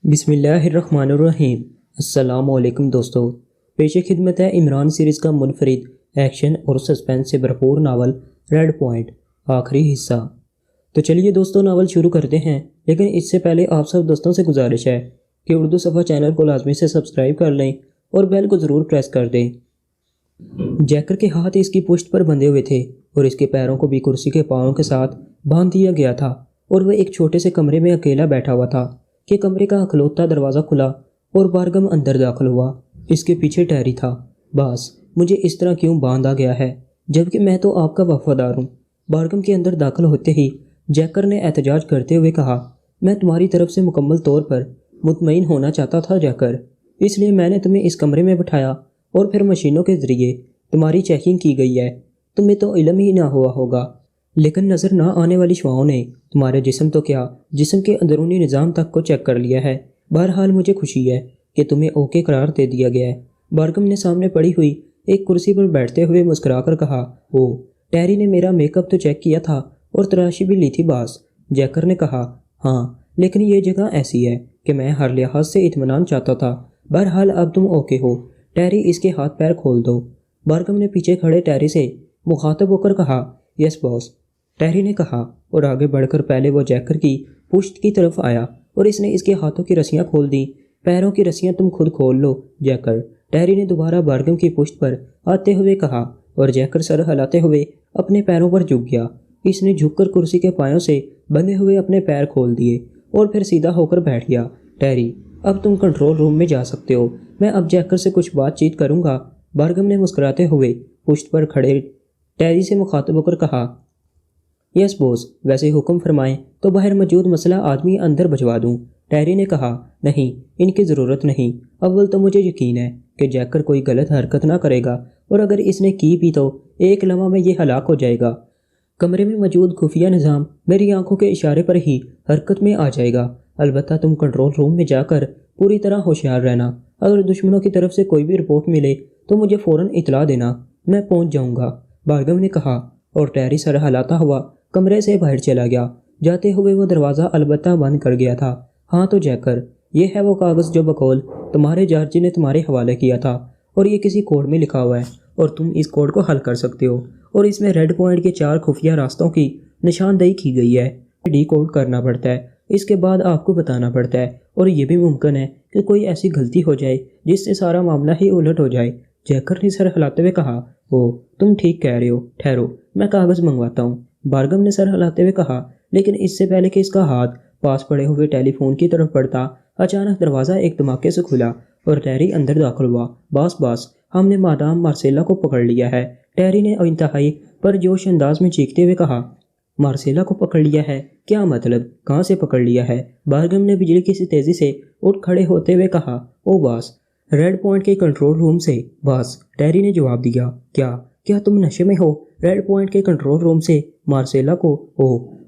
بسم اللہ الرحمن الرحیم۔ السلام علیکم دوستو، پیش خدمت ہے عمران سیریز کا منفرد ایکشن اور سسپینس سے بھرپور ناول ریڈ پوائنٹ، آخری حصہ۔ تو چلیے دوستو ناول شروع کرتے ہیں، لیکن اس سے پہلے آپ سب دوستوں سے گزارش ہے کہ اردو صفحہ چینل کو لازمی سے سبسکرائب کر لیں اور بیل کو ضرور پریس کر دیں۔ جیکر کے ہاتھ اس کی پشت پر بندھے ہوئے تھے اور اس کے پیروں کو بھی کرسی کے پاؤں کے ساتھ باندھ دیا گیا تھا، اور وہ ایک چھوٹے سے کمرے میں اکیلا بیٹھا ہوا تھا کہ کمرے کا اکلوتا دروازہ کھلا اور بارگم اندر داخل ہوا۔ اس کے پیچھے ٹیری تھا۔ باس، مجھے اس طرح کیوں باندھا گیا ہے جبکہ میں تو آپ کا وفادار ہوں؟ بارگم کے اندر داخل ہوتے ہی جیکر نے احتجاج کرتے ہوئے کہا، میں تمہاری طرف سے مکمل طور پر مطمئن ہونا چاہتا تھا جیکر، اس لیے میں نے تمہیں اس کمرے میں بٹھایا اور پھر مشینوں کے ذریعے تمہاری چیکنگ کی گئی ہے۔ تمہیں تو علم ہی نہ ہوا ہوگا، لیکن نظر نہ آنے والی شعاعوں نے تمہارے جسم تو کیا، جسم کے اندرونی نظام تک کو چیک کر لیا ہے۔ بہرحال مجھے خوشی ہے کہ تمہیں اوکے قرار دے دیا گیا ہے۔ بارگم نے سامنے پڑی ہوئی ایک کرسی پر بیٹھتے ہوئے مسکرا کر کہا، ٹیری نے میرا میک اپ تو چیک کیا تھا اور تراشی بھی لی تھی باس۔ جیکر نے کہا، ہاں، لیکن یہ جگہ ایسی ہے کہ میں ہر لحاظ سے اطمینان چاہتا تھا۔ بہرحال اب تم اوکے ہو، ٹیری اس کے ہاتھ پیر کھول دو۔ بارگم نے پیچھے کھڑے ٹیری سے مخاطب ہو کر کہا، یس باس، ٹیری نے کہا، اور آگے بڑھ کر پہلے وہ جیکر کی پشت کی طرف آیا اور اس نے اس کے ہاتھوں کی رسیاں کھول دیں۔ پیروں کی رسیاں تم خود کھول لو جیکر، ٹیری نے دوبارہ بارگم کی پشت پر آتے ہوئے کہا، اور جیکر سر ہلاتے ہوئے اپنے پیروں پر جھک گیا۔ اس نے جھک کر کرسی کے پایوں سے بندھے ہوئے اپنے پیر کھول دیے اور پھر سیدھا ہو کر بیٹھ گیا۔ ٹیری، اب تم کنٹرول روم میں جا سکتے ہو، میں اب جیکر سے کچھ بات چیت کروں گا۔ بارگم نے مسکراتے ہوئے پشت پر کھڑے ٹیری سے مخاطب ہو کر کہا، یس بوس، ویسے حکم فرمائیں تو باہر موجود مسئلہ آدمی اندر بھجوا دوں۔ ٹیری نے کہا، نہیں، ان کی ضرورت نہیں۔ اول تو مجھے یقین ہے کہ جیکر کوئی غلط حرکت نہ کرے گا، اور اگر اس نے کی بھی تو ایک لمحہ میں یہ ہلاک ہو جائے گا۔ کمرے میں موجود خفیہ نظام میری آنکھوں کے اشارے پر ہی حرکت میں آ جائے گا۔ البتہ تم کنٹرول روم میں جا کر پوری طرح ہوشیار رہنا۔ اگر دشمنوں کی طرف سے کوئی بھی رپورٹ ملے تو مجھے فوراً اطلاع دینا، میں پہنچ جاؤں گا، بارگم نے کہا، اور ٹیری سر ہلاتا ہوا کمرے سے باہر چلا گیا۔ جاتے ہوئے وہ دروازہ البتہ بند کر گیا تھا۔ ہاں تو جیکر، یہ ہے وہ کاغذ جو بقول تمہارے جارجی نے تمہارے حوالے کیا تھا، اور یہ کسی کوڈ میں لکھا ہوا ہے اور تم اس کوڈ کو حل کر سکتے ہو، اور اس میں ریڈ پوائنٹ کے 4 خفیہ راستوں کی نشاندہی کی گئی ہے۔ ڈی کوڈ کرنا پڑتا ہے، اس کے بعد آپ کو بتانا پڑتا ہے، اور یہ بھی ممکن ہے کہ کوئی ایسی غلطی ہو جائے جس سے سارا معاملہ ہی الٹ ہو جائے۔ جیکر نے سر ہلاتے ہوئے کہا، تم ٹھیک کہہ رہے ہو، ٹھہرو، میں کاغذ منگواتا ہوں۔ بارگم نے سر ہلاتے ہوئے کہا، لیکن اس سے پہلے کہ اس کا ہاتھ پاس پڑے ہوئے ٹیلی فون کی طرف بڑھتا، اچانک دروازہ ایک دھماکے سے کھلا اور ٹیری اندر داخل ہوا۔ باس، ہم نے مادام مارسیلا کو پکڑ لیا ہے، ٹیری نے انتہائی پرجوش انداز میں چیختے ہوئے کہا۔ مارسیلا کو پکڑ لیا ہے؟ کیا مطلب؟ کہاں سے پکڑ لیا ہے؟ بارگم نے بجلی کی سی تیزی سے اٹھ کھڑے ہوتے ہوئے کہا، باس، ریڈ پوائنٹ کے کنٹرول روم سے باس، ٹیری نے جواب دیا۔ کیا تم نشے میں ہو؟ ریڈ پوائنٹ کے کنٹرول روم سے مارسیلا کو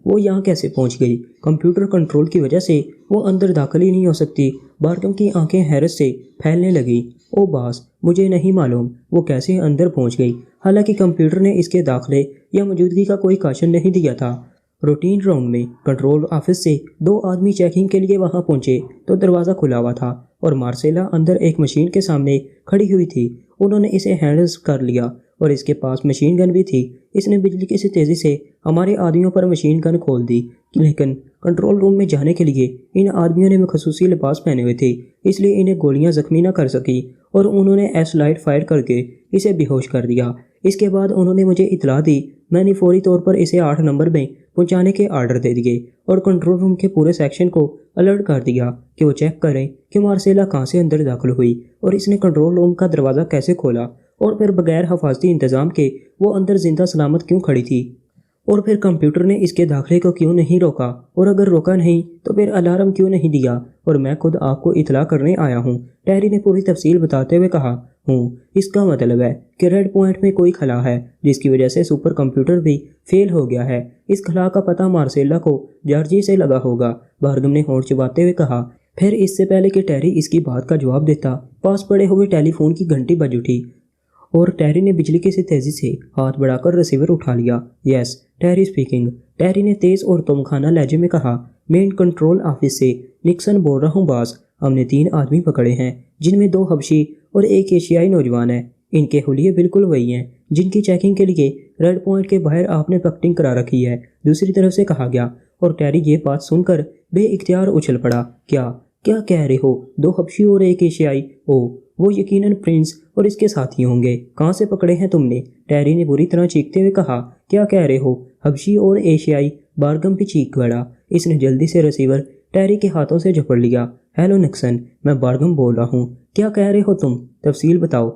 وہ یہاں کیسے پہنچ گئی؟ کمپیوٹر کنٹرول کی وجہ سے وہ اندر داخل ہی نہیں ہو سکتی۔ بارگم کی آنکھیں حیرت سے پھیلنے لگیں۔ باس، مجھے نہیں معلوم وہ کیسے اندر پہنچ گئی، حالانکہ کمپیوٹر نے اس کے داخلے یا موجودگی کا کوئی کاشن نہیں دیا تھا۔ روٹین راؤنڈ میں کنٹرول آفس سے 2 آدمی چیکنگ کے لیے وہاں پہنچے تو دروازہ کھلا ہوا تھا اور مارسیلا اندر ایک مشین کے سامنے کھڑی ہوئی تھی۔ انہوں نے اسے ہینڈل کر لیا اور اس کے پاس مشین گن بھی تھی۔ اس نے بجلی کی سی تیزی سے ہمارے آدمیوں پر مشین گن کھول دی، لیکن کنٹرول روم میں جانے کے لیے ان آدمیوں نے خصوصی لباس پہنے ہوئے تھے، اس لیے انہیں گولیاں زخمی نہ کر سکی اور انہوں نے ایس لائٹ فائر کر کے اسے بے ہوش کر دیا۔ اس کے بعد انہوں نے مجھے اطلاع دی، میں نے فوری طور پر اسے 8 نمبر میں پہنچانے کے آرڈر دے دیے اور کنٹرول روم کے پورے سیکشن کو الرٹ کر دیا کہ وہ چیک کریں کہ مارسیلا کہاں سے اندر داخل ہوئی اور اس نے کنٹرول روم کا دروازہ کیسے کھولا، اور پھر بغیر حفاظتی انتظام کے وہ اندر زندہ سلامت کیوں کھڑی تھی، اور پھر کمپیوٹر نے اس کے داخلے کو کیوں نہیں روکا، اور اگر روکا نہیں تو پھر الارم کیوں نہیں دیا، اور میں خود آپ کو اطلاع کرنے آیا ہوں۔ ٹیری نے پوری تفصیل بتاتے ہوئے کہا، اس کا مطلب ہے کہ ریڈ پوائنٹ میں کوئی خلا ہے جس کی وجہ سے سپر کمپیوٹر بھی فیل ہو گیا ہے۔ اس خلا کا پتہ مارسیلا کو جارجی سے لگا ہوگا، بارگم نے ہونٹ چباتے ہوئے کہا۔ پھر اس سے پہلے کہ ٹیری اس کی بات کا جواب دیتا، پاس پڑے ہوئے ٹیلی فون کی گھنٹی بج اٹھی اور ٹیری نے بجلی کی سی تیزی سے ہاتھ بڑھا کر ریسیور اٹھا لیا۔ یس، ٹیری اسپیکنگ، ٹیری نے تیز اور تومخانہ لہجے میں کہا۔ مین کنٹرول آفس سے نکسن بول رہا ہوں باس، ہم نے 3 آدمی پکڑے ہیں جن میں 2 حبشی اور 1 ایشیائی نوجوان ہے۔ ان کے حلیے بالکل وہی ہیں جن کی چیکنگ کے لیے ریڈ پوائنٹ کے باہر آپ نے پکٹنگ کرا رکھی ہے، دوسری طرف سے کہا گیا، اور ٹیری یہ بات سن کر بے اختیار اچھل پڑا۔ کیا کہہ رہے ہو؟ 2 حبشی اور 1 ایشیائی؟ وہ یقیناً پرنس اور اس کے ساتھی ہوں گے۔ کہاں سے پکڑے ہیں تم نے؟ ٹیری نے بری طرح چیختے ہوئے کہا۔ کیا کہہ رہے ہو؟ حبشی اور ایشیائی؟ بارگم بھی چیخ پڑا۔ اس نے جلدی سے ریسیور ٹیری کے ہاتھوں سے جھپڑ لیا۔ ہیلو نکسن، میں بارگم بول رہا ہوں۔ کیا کہہ رہے ہو تم؟ تفصیل بتاؤ۔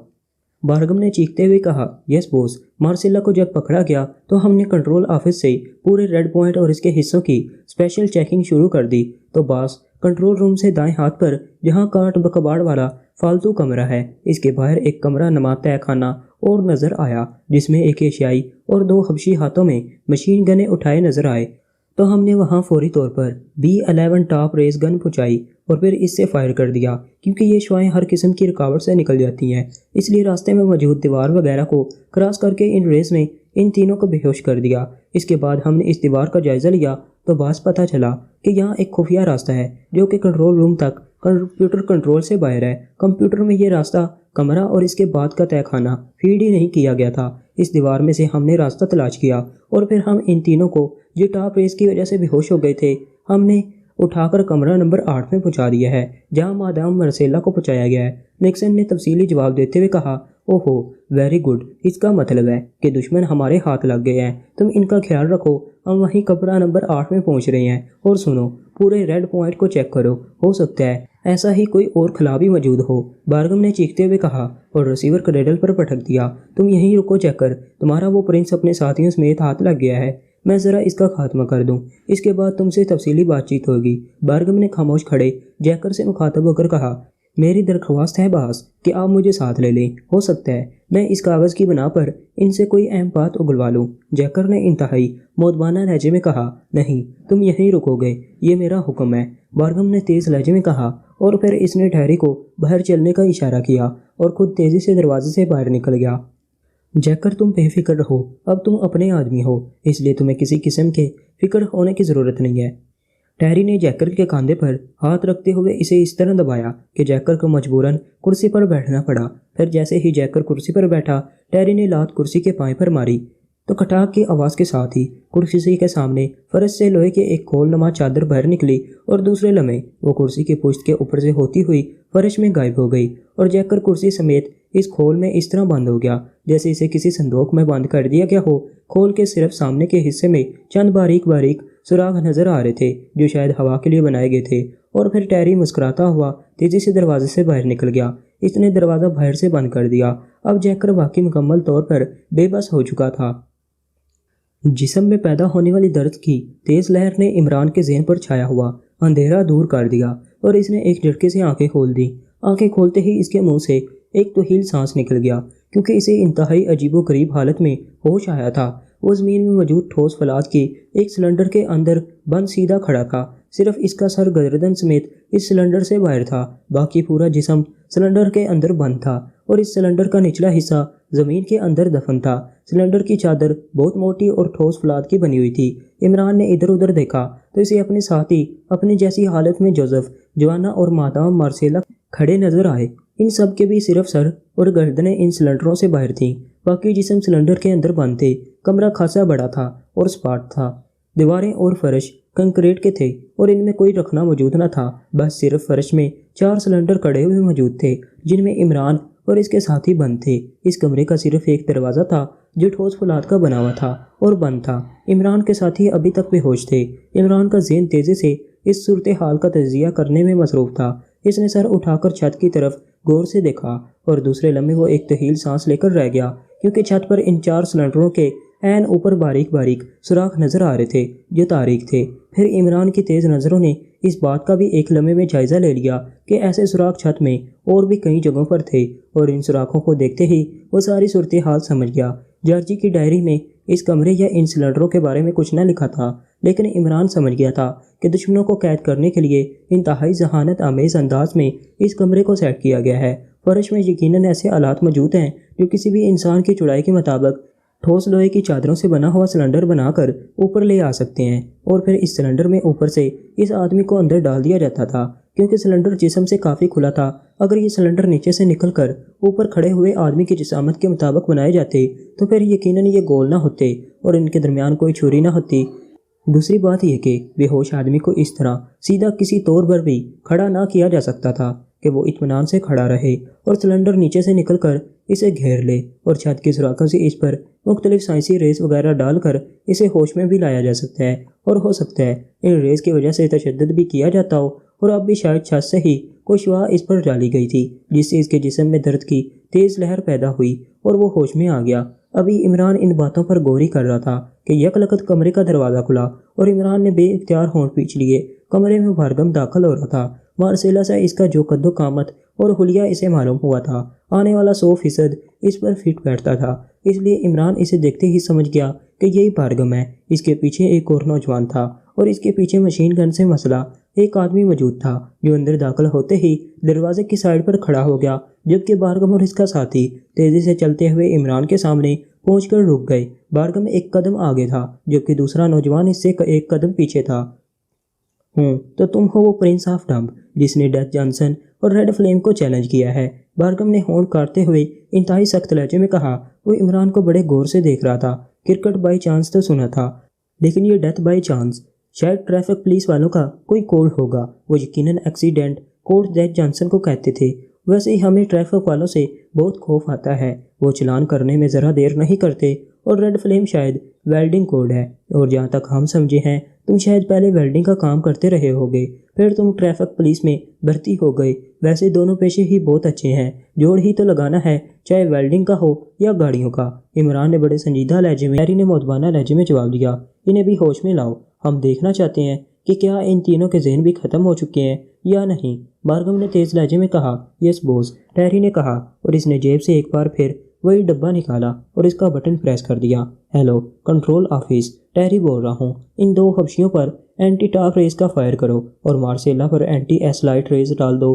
بارگم نے چیختے ہوئے کہا، یس بوس، مارسیلا کو جب پکڑا گیا تو ہم نے کنٹرول آفس سے پورے ریڈ پوائنٹ اور اس کے حصوں کی اسپیشل چیکنگ شروع کر دی تو باس کنٹرول روم سے دائیں ہاتھ پر جہاں کاٹ کباڑ والا فالتو کمرہ ہے، اس کے باہر ایک کمرہ نما تہہ خانہ اور نظر آیا جس میں 1 ایشیائی اور 2 حبشی ہاتھوں میں مشین گنیں اٹھائے نظر آئے تو ہم نے وہاں فوری طور پر B11 ٹاپ ریس گن پہنچائی اور پھر اس سے فائر کر دیا کیونکہ یہ شعاعیں ہر قسم کی رکاوٹ سے نکل جاتی ہیں، اس لیے راستے میں موجود دیوار وغیرہ کو کراس کر کے ان ریس میں ان تینوں کو بے ہوش کر دیا۔ اس کے بعد ہم نے اس دیوار کا جائزہ لیا تو باس پتہ چلا کہ یہاں ایک خفیہ راستہ ہے جو کہ کنٹرول روم تک کمپیوٹر کنٹرول سے باہر ہے۔ کمپیوٹر میں یہ راستہ کمرہ اور اس کے بعد کا تہہ خانہ فیڈ ہی نہیں کیا گیا تھا۔ اس دیوار میں سے ہم نے راستہ تلاش کیا اور پھر ہم ان تینوں کو جو ٹاپ ریس کی وجہ سے بے ہوش ہو گئے تھے ہم نے اٹھا کر کمرہ نمبر 8 میں پہنچا دیا ہے جہاں مادام مارسیلا کو پہنچایا گیا ہے۔ نکسن نے تفصیلی جواب دیتے ہوئے کہا، اوہو ویری گڈ، اس کا مطلب ہے کہ دشمن ہمارے ہاتھ لگ گئے ہیں، تم ان کا خیال رکھو، ہم وہیں کمرہ نمبر 8 میں پہنچ رہے ہیں اور سنو پورے ریڈ پوائنٹ کو چیک کرو، ہو سکتا ہے ایسا ہی کوئی اور خلا بھی موجود ہو۔ بارگم نے چیختے ہوئے کہا اور ریسیور کریڈل پر پٹک دیا، تم یہیں رکو چیکر، تمہارا وہ پرنس اپنے ساتھیوں سمیت ہاتھ لگ گیا ہے، میں ذرا اس کا خاتمہ کر دوں، اس کے بعد تم سے تفصیلی بات چیت ہوگی۔ بارگم نے خاموش کھڑے جیکر سے مخاطب ہو کر کہا، میری درخواست ہے باس کہ آپ مجھے ساتھ لے لیں، ہو سکتا ہے میں اس کاغذ کی بنا پر ان سے کوئی اہم بات اگلوا لوں۔ جیکر نے انتہائی مودبانہ لہجے میں کہا، نہیں تم یہیں رکو گے، یہ میرا حکم ہے۔ بارگم نے تیز لہجے میں کہا اور پھر اس نے ٹیری کو باہر چلنے کا اشارہ کیا اور خود تیزی سے دروازے سے باہر نکل گیا۔ جیکر تم بے فکر رہو، اب تم اپنے آدمی ہو، اس لیے تمہیں کسی قسم کے فکر ہونے کی ضرورت نہیں ہے۔ ٹیری نے جیکر کے کاندھے پر ہاتھ رکھتے ہوئے اسے اس طرح دبایا کہ جیکر کو مجبوراً کرسی پر بیٹھنا پڑا۔ پھر جیسے ہی جیکر کرسی پر بیٹھا ٹیری نے لات کرسی کے پائیں پر ماری تو کھٹاک کی آواز کے ساتھ ہی کرسی کے سامنے فرش سے لوہے کے ایک کھول نما چادر باہر نکلی اور دوسرے لمحے وہ کرسی کی پشت کے اوپر سے ہوتی ہوئی فرش میں غائب ہو گئی اور جیکر کرسی سمیت اس کھول میں اس طرح بند ہو گیا جیسے اسے کسی صندوق میں بند کر دیا گیا ہو۔ کھول کے صرف سامنے کے حصے میں چند باریک سوراخ نظر آ رہے تھے جو شاید ہوا کے لیے بنائے گئے تھے، اور پھر ٹیری مسکراتا ہوا تیزی سے دروازے سے باہر نکل گیا۔ اس نے دروازہ باہر سے بند کر دیا۔ اب جیکر واقعی مکمل طور پر بے بس ہو چکا تھا۔ جسم میں پیدا ہونے والی درد کی تیز لہر نے عمران کے ذہن پر چھایا ہوا اندھیرا دور کر دیا اور اس نے ایک جھٹکے سے آنکھیں کھول دی۔ آنکھیں کھولتے ہی اس کے منہ سے ایک طویل سانس نکل گیا کیونکہ اسے انتہائی عجیب و غریب حالت میں ہوش آیا تھا۔ وہ زمین میں موجود ٹھوس فلاد کی ایک سلنڈر کے اندر بند سیدھا کھڑا تھا، صرف اس کا سر گردن سمیت اس سلنڈر سے باہر تھا، باقی پورا جسم سلنڈر کے اندر بند تھا اور اس سلنڈر کا نچلا حصہ زمین کے اندر دفن تھا۔ سلنڈر کی چادر بہت موٹی اور ٹھوس فلاد کی بنی ہوئی تھی۔ عمران نے ادھر ادھر دیکھا تو اسے اپنے ساتھی اپنی جیسی حالت میں جوزف، جوانا اور مادام مارسیلا کھڑے نظر آئے۔ ان سب کے بھی صرف سر اور گردنیں ان سلنڈروں سے باہر تھیں، باقی جسم سلنڈر کے اندر بند تھے۔ کمرہ خاصا بڑا تھا اور سپاٹ تھا، دیواریں اور فرش کنکریٹ کے تھے اور ان میں کوئی رکھنا موجود نہ تھا، بس صرف فرش میں 4 سلنڈر کڑے ہوئے موجود تھے جن میں عمران اور اس کے ساتھی بند تھے۔ اس کمرے کا صرف ایک دروازہ تھا جو ٹھوس فولاد کا بنا ہوا تھا اور بند تھا۔ عمران کے ساتھی ابھی تک بے ہوش تھے۔ عمران کا ذہن تیزی سے اس صورتحال کا تجزیہ کرنے میں مصروف تھا۔ اس نے سر اٹھا کر چھت کی طرف غور سے دیکھا اور دوسرے لمحے وہ ایک طویل سانس لے کر رہ گیا کیونکہ چھت پر ان 4 سلنڈروں کے عین اوپر باریک سوراخ نظر آ رہے تھے جو تاریک تھے۔ پھر عمران کی تیز نظروں نے اس بات کا بھی ایک لمحے میں جائزہ لے لیا کہ ایسے سوراخ چھت میں اور بھی کئی جگہوں پر تھے اور ان سوراخوں کو دیکھتے ہی وہ ساری صورتحال سمجھ گیا۔ جارجی کی ڈائری میں اس کمرے یا ان سلنڈروں کے بارے میں کچھ نہ لکھا تھا، لیکن عمران سمجھ گیا تھا کہ دشمنوں کو قید کرنے کے لیے انتہائی ذہانت آمیز انداز میں اس کمرے کو سیٹ کیا گیا ہے۔ فرش میں یقیناً ایسے آلات موجود ہیں جو کسی بھی انسان کی چوڑائی کے مطابق ٹھوس لوہے کی چادروں سے بنا ہوا سلنڈر بنا کر اوپر لے آ سکتے ہیں، اور پھر اس سلنڈر میں اوپر سے اس آدمی کو اندر ڈال دیا جاتا تھا۔ کیونکہ سلنڈر جسم سے کافی کھلا تھا۔ اگر یہ سلنڈر نیچے سے نکل کر اوپر کھڑے ہوئے آدمی کی جسامت کے مطابق بنائے جاتے تو پھر یقیناً یہ گول نہ ہوتے اور ان کے درمیان کوئی چھری نہ ہوتی۔ دوسری بات یہ کہ بے ہوش آدمی کو اس طرح سیدھا کسی طور پر بھی کھڑا نہ کیا جا سکتا تھا کہ وہ اطمینان سے کھڑا رہے اور سلنڈر نیچے سے نکل کر اسے گھیر لے اور چھت کے سوراخوں سے اس پر مختلف سائنسی ریز وغیرہ ڈال کر اسے ہوش میں بھی لایا جا سکتا ہے، اور ہو سکتا ہے ان ریز کی وجہ سے تشدد بھی کیا جاتا ہو، اور اب بھی شاید چھت سے ہی کوئی شعاع اس پر ڈالی گئی تھی جس سے اس کے جسم میں درد کی تیز لہر پیدا ہوئی اور وہ ہوش میں آ گیا۔ ابھی عمران ان باتوں پر غور ہی کر رہا تھا کہ یکلخت کمرے کا دروازہ کھلا اور عمران نے بے اختیار ہونٹ پیچھ لیے۔ کمرے میں بھارگم داخل ہو رہا تھا۔ مارسیلا سے اس کا جو قد و قامت اور حلیہ اسے معلوم ہوا تھا، آنے والا 100% اس پر فٹ بیٹھتا تھا، اس لیے عمران اسے دیکھتے ہی سمجھ گیا کہ یہی بھارگم ہے۔ اس کے پیچھے ایک اور نوجوان تھا اور اس کے پیچھے مشین گن سے مسلح ایک آدمی موجود تھا جو اندر داخل ہوتے ہی دروازے کی سائڈ پر کھڑا ہو گیا، جبکہ بھارگم اور اس کا ساتھی تیزی سے چلتے ہوئے عمران کے سامنے پہنچ کر رک گئے۔ بھارگم ایک قدم آگے تھا جبکہ دوسرا نوجوان اس سے ایک قدم پیچھے تھا۔ ہوں تو تم ہو وہ پرنس آف ڈمپ جس نے ڈیتھ جانسن اور ریڈ فلیم کو چیلنج کیا ہے، بھارگم نے ہونٹ کاٹتے ہوئے انتہائی سخت لہجے میں کہا۔ وہ عمران کو بڑے غور سے دیکھ رہا تھا۔ کرکٹ بائی چانس تو سنا تھا، لیکن یہ ڈیتھ بائی چانس شاید ٹریفک پولیس والوں کا کوئی کوڈ ہوگا۔ وہ یقیناً ایکسیڈنٹ کوڈ ڈیتھ جانسن کو کہتے تھے۔ ویسے ہی ہمیں ٹریفک والوں سے بہت خوف آتا ہے، وہ چلان کرنے میں ذرا دیر نہیں کرتے، اور ریڈ فلیم شاید ویلڈنگ کوڈ ہے، اور جہاں تک ہم سمجھے ہیں تم شاید پہلے ویلڈنگ کا کام کرتے رہے ہوگے، پھر تم ٹریفک پولیس میں بھرتی ہو گئے۔ ویسے دونوں پیشے ہی بہت اچھے ہیں، جوڑ ہی تو لگانا ہے، چاہے ویلڈنگ کا ہو یا گاڑیوں کا۔ عمران نے بڑے سنجیدہ لہجے میں ٹیری نے مؤدبانہ لہجے میں جواب دیا۔ انہیں بھی ہوش میں لاؤ، ہم دیکھنا چاہتے ہیں کہ کیا ان تینوں کے ذہن بھی ختم ہو چکے ہیں یا نہیں۔ بھارگم نے تیز لہجے میں کہا۔ یس بوس، ٹیری نے کہا، اور اس نے جیب سے ایک بار پھر وہی ڈبہ نکالا اور اس کا بٹن پریس کر دیا۔ ہیلو کنٹرول آفس، ٹیری بول رہا ہوں، ان دو حبشیوں پر اینٹی ٹاپ ریز کا فائر کرو اور مارسیلا پر اینٹی ایس لائٹ ریز ڈال دو۔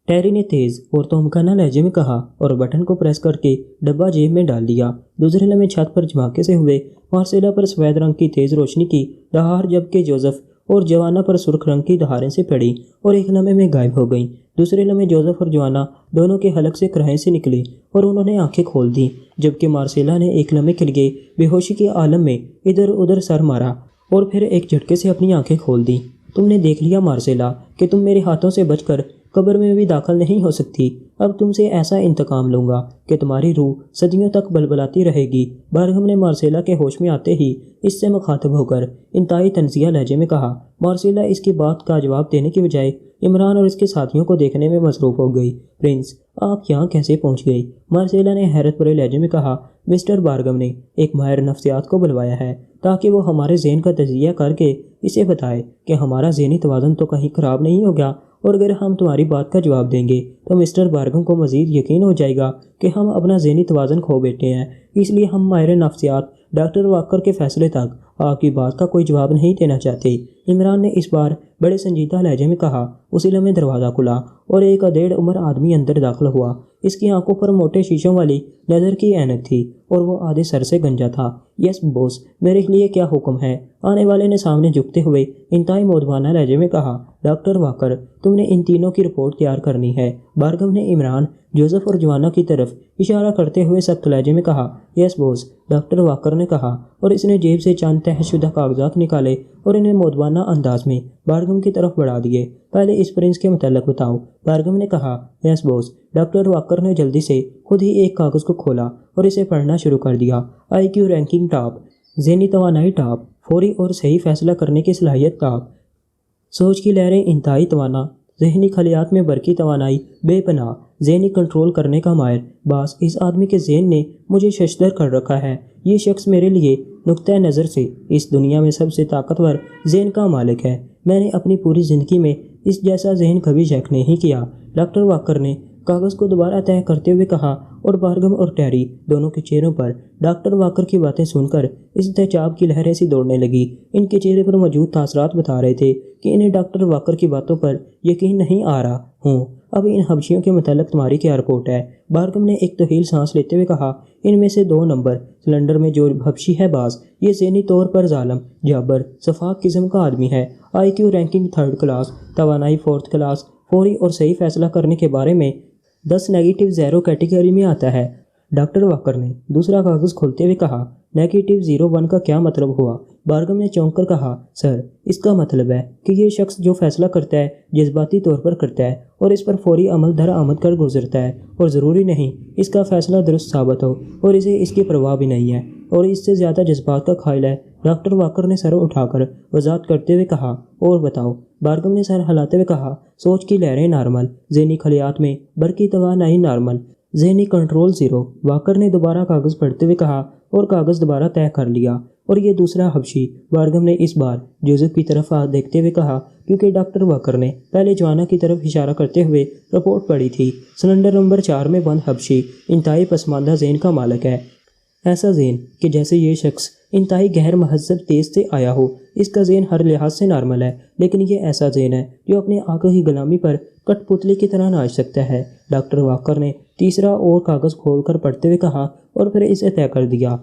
ٹیری نے تیز اور تومکانہ لہجے میں کہا اور بٹن کو پریس کر کے ڈبہ جیب میں ڈال دیا۔ دوسرے لمحے چھت پر جھماکے سے ہوئے مارسیلا پر سفید رنگ کی تیز روشنی کی دہار، جبکہ جوزف اور جوانا پر سرخ رنگ کی دہاریں سے پڑی اور ایک لمحے میں غائب ہو گئیں۔ دوسرے لمحے جوزف اور جوانا دونوں کے حلق سے کرہیں سے نکلی اور انہوں نے آنکھیں کھول دیں، جبکہ مارسیلا نے ایک لمحے کے لیے بے ہوشی کے عالم میں ادھر ادھر سر مارا اور پھر ایک جھٹکے سے اپنی آنکھیں کھول دیں۔ تم نے دیکھ لیا مارسیلا کہ تم میرے ہاتھوں سے بچ کر قبر میں بھی داخل نہیں ہو سکتی۔ اب تم سے ایسا انتقام لوں گا کہ تمہاری روح صدیوں تک بلبلاتی رہے گی۔ بھارگم نے مارسیلا کے ہوش میں آتے ہی اس سے مخاطب ہو کر انتہائی طنزیہ لہجے میں کہا۔ مارسیلا اس کی بات کا جواب دینے کی بجائے عمران اور اس کے ساتھیوں کو دیکھنے میں مصروف ہو گئی۔ پرنس، آپ یہاں کیسے پہنچ گئی؟ مارسیلا نے حیرت بھرے لہجے میں کہا۔ مسٹر بھارگم نے ایک ماہر نفسیات کو بلوایا ہے تاکہ وہ ہمارے ذہن کا تجزیہ کر کے اسے بتائے کہ ہمارا ذہنی توازن تو کہیں خراب نہیں ہو گیا، اور اگر ہم تمہاری بات کا جواب دیں گے تو مسٹر بھارگم کو مزید یقین ہو جائے گا کہ ہم اپنا ذہنی توازن کھو بیٹھے ہیں۔ اس لیے ہم ماہر نفسیات ڈاکٹر واکر کے فیصلے تک آپ کی بات کا کوئی جواب نہیں دینا چاہتے۔ عمران نے اس بار بڑے سنجیدہ لہجے میں کہا۔ اسی لمحے دروازہ کھلا اور ایک ادھیڑ عمر آدمی اندر داخل ہوا۔ اس کی آنکھوں پر موٹے شیشوں والی لیدر کی اینک تھی اور وہ آدھے سر سے گنجا تھا۔ یس بوس، میرے لیے کیا حکم ہے؟ آنے والے نے سامنے جھکتے ہوئے انتہائی مؤدبانہ لہجے میں کہا۔ ڈاکٹر واکر، تم نے ان تینوں کی رپورٹ تیار کرنی ہے۔ بھارگم نے عمران، جوزف اور جوانا کی طرف اشارہ کرتے ہوئے سخت لہجے میں کہا۔ یس بوس، ڈاکٹر واکر نے کہا، اور اس نے جیب سے چند طے شدہ کاغذات نکالے اور انہیں مؤدبانہ انداز میں بھارگم کی طرف بڑھا دیے۔ پہلے اس پرنس کے متعلق بتاؤ، بھارگم نے کہا۔ یس بوس، ڈاکٹر واکر نے جلدی سے خود ہی ایک کاغذ کو کھولا اور اسے پڑھنا شروع کر دیا۔ آئی کیو رینکنگ ٹاپ، ذہنی توانائی ٹاپ، فوری اور صحیح فیصلہ کرنے کی صلاحیت ٹاپ، سوچ کی لہریں انتہائی توانا، ذہنی خلیات میں برقی توانائی بے پناہ، ذہنی کنٹرول کرنے کا ماہر۔ بس اس آدمی کے ذہن نے مجھے ششدر کر رکھا ہے۔ یہ شخص میرے لیے نقطۂ نظر سے اس دنیا میں سب سے طاقتور ذہن کا مالک ہے۔ میں نے اپنی پوری زندگی میں اس جیسا ذہن کبھی چیک نہیں کیا۔ ڈاکٹر واکر نے کاغذ کو دوبارہ طے کرتے ہوئے کہا، اور بھارگم اور ٹیری دونوں کے چہروں پر ڈاکٹر واکر کی باتیں سن کر استعجاب کی لہریں سی دوڑنے لگی۔ ان کے چہرے پر موجود تاثرات بتا رہے تھے کہ انہیں ڈاکٹر واکر کی باتوں پر یقین نہیں آ رہا ہوں۔ اب ان حبشیوں کے متعلق تمہاری کیا رپورٹ ہے؟ بھارگم نے ایک طویل سانس لیتے ہوئے کہا۔ ان میں سے 2 نمبر سلنڈر میں جو حبشی ہے باز، یہ ذہنی طور پر ظالم، جابر، شفاق قسم کا آدمی ہے۔ آئی کیو رینکنگ 3rd کلاس، توانائی 4th کلاس، فوری اور صحیح فیصلہ کرنے کے بارے میں 10 نیگیٹو زیرو کیٹیگری میں آتا ہے۔ ڈاکٹر واکر نے دوسرا کاغذ کھولتے ہوئے کہا، نیگیٹو 01 کا کیا مطلب ہوا؟ بارگم نے چونک کر کہا، سر، اس کا مطلب ہے کہ یہ شخص جو فیصلہ کرتا ہے جذباتی طور پر کرتا ہے اور اس پر فوری عمل درآمد کر گزرتا ہے، اور ضروری نہیں اس کا فیصلہ درست ثابت ہو اور اسے اس کی پرواہ بھی نہیں ہے اور اس سے زیادہ جذبات کا قائل ہے۔ ڈاکٹر واکر نے سر اٹھا کر وضاحت کرتے ہوئے کہا، اور بتاؤ؟ بارگم نے سر ہلاتے ہوئے کہا، سوچ کی لہریں نارمل، ذہنی خلیات میں برقی توانائی نارمل، ذہنی کنٹرول 0۔ واکر نے دوبارہ کاغذ پڑھتے ہوئے کہا اور کاغذ دوبارہ طے کر لیا، اور یہ دوسرا حبشی۔ بارگم نے اس بار جوزف کی طرف دیکھتے ہوئے کہا، کیونکہ ڈاکٹر واکر نے پہلے جوانا کی طرف اشارہ کرتے ہوئے رپورٹ پڑھی تھی۔ سلنڈر نمبر 4 میں بند حبشی انتہائی پسماندہ ذہن کا مالک ہے، ایسا ذہن کہ جیسے یہ شخص انتہائی غیر مہذب دیش سے آیا ہو۔ اس کا ذہن ہر لحاظ سے نارمل ہے، لیکن یہ ایسا ذہن ہے جو اپنے آقا کی غلامی پر کٹ پتلی کی طرح ناچ سکتا ہے۔ ڈاکٹر واکر نے تیسرا اور کاغذ کھول کر پڑھتے ہوئے کہا، اور پھر اسے طے کر دیا۔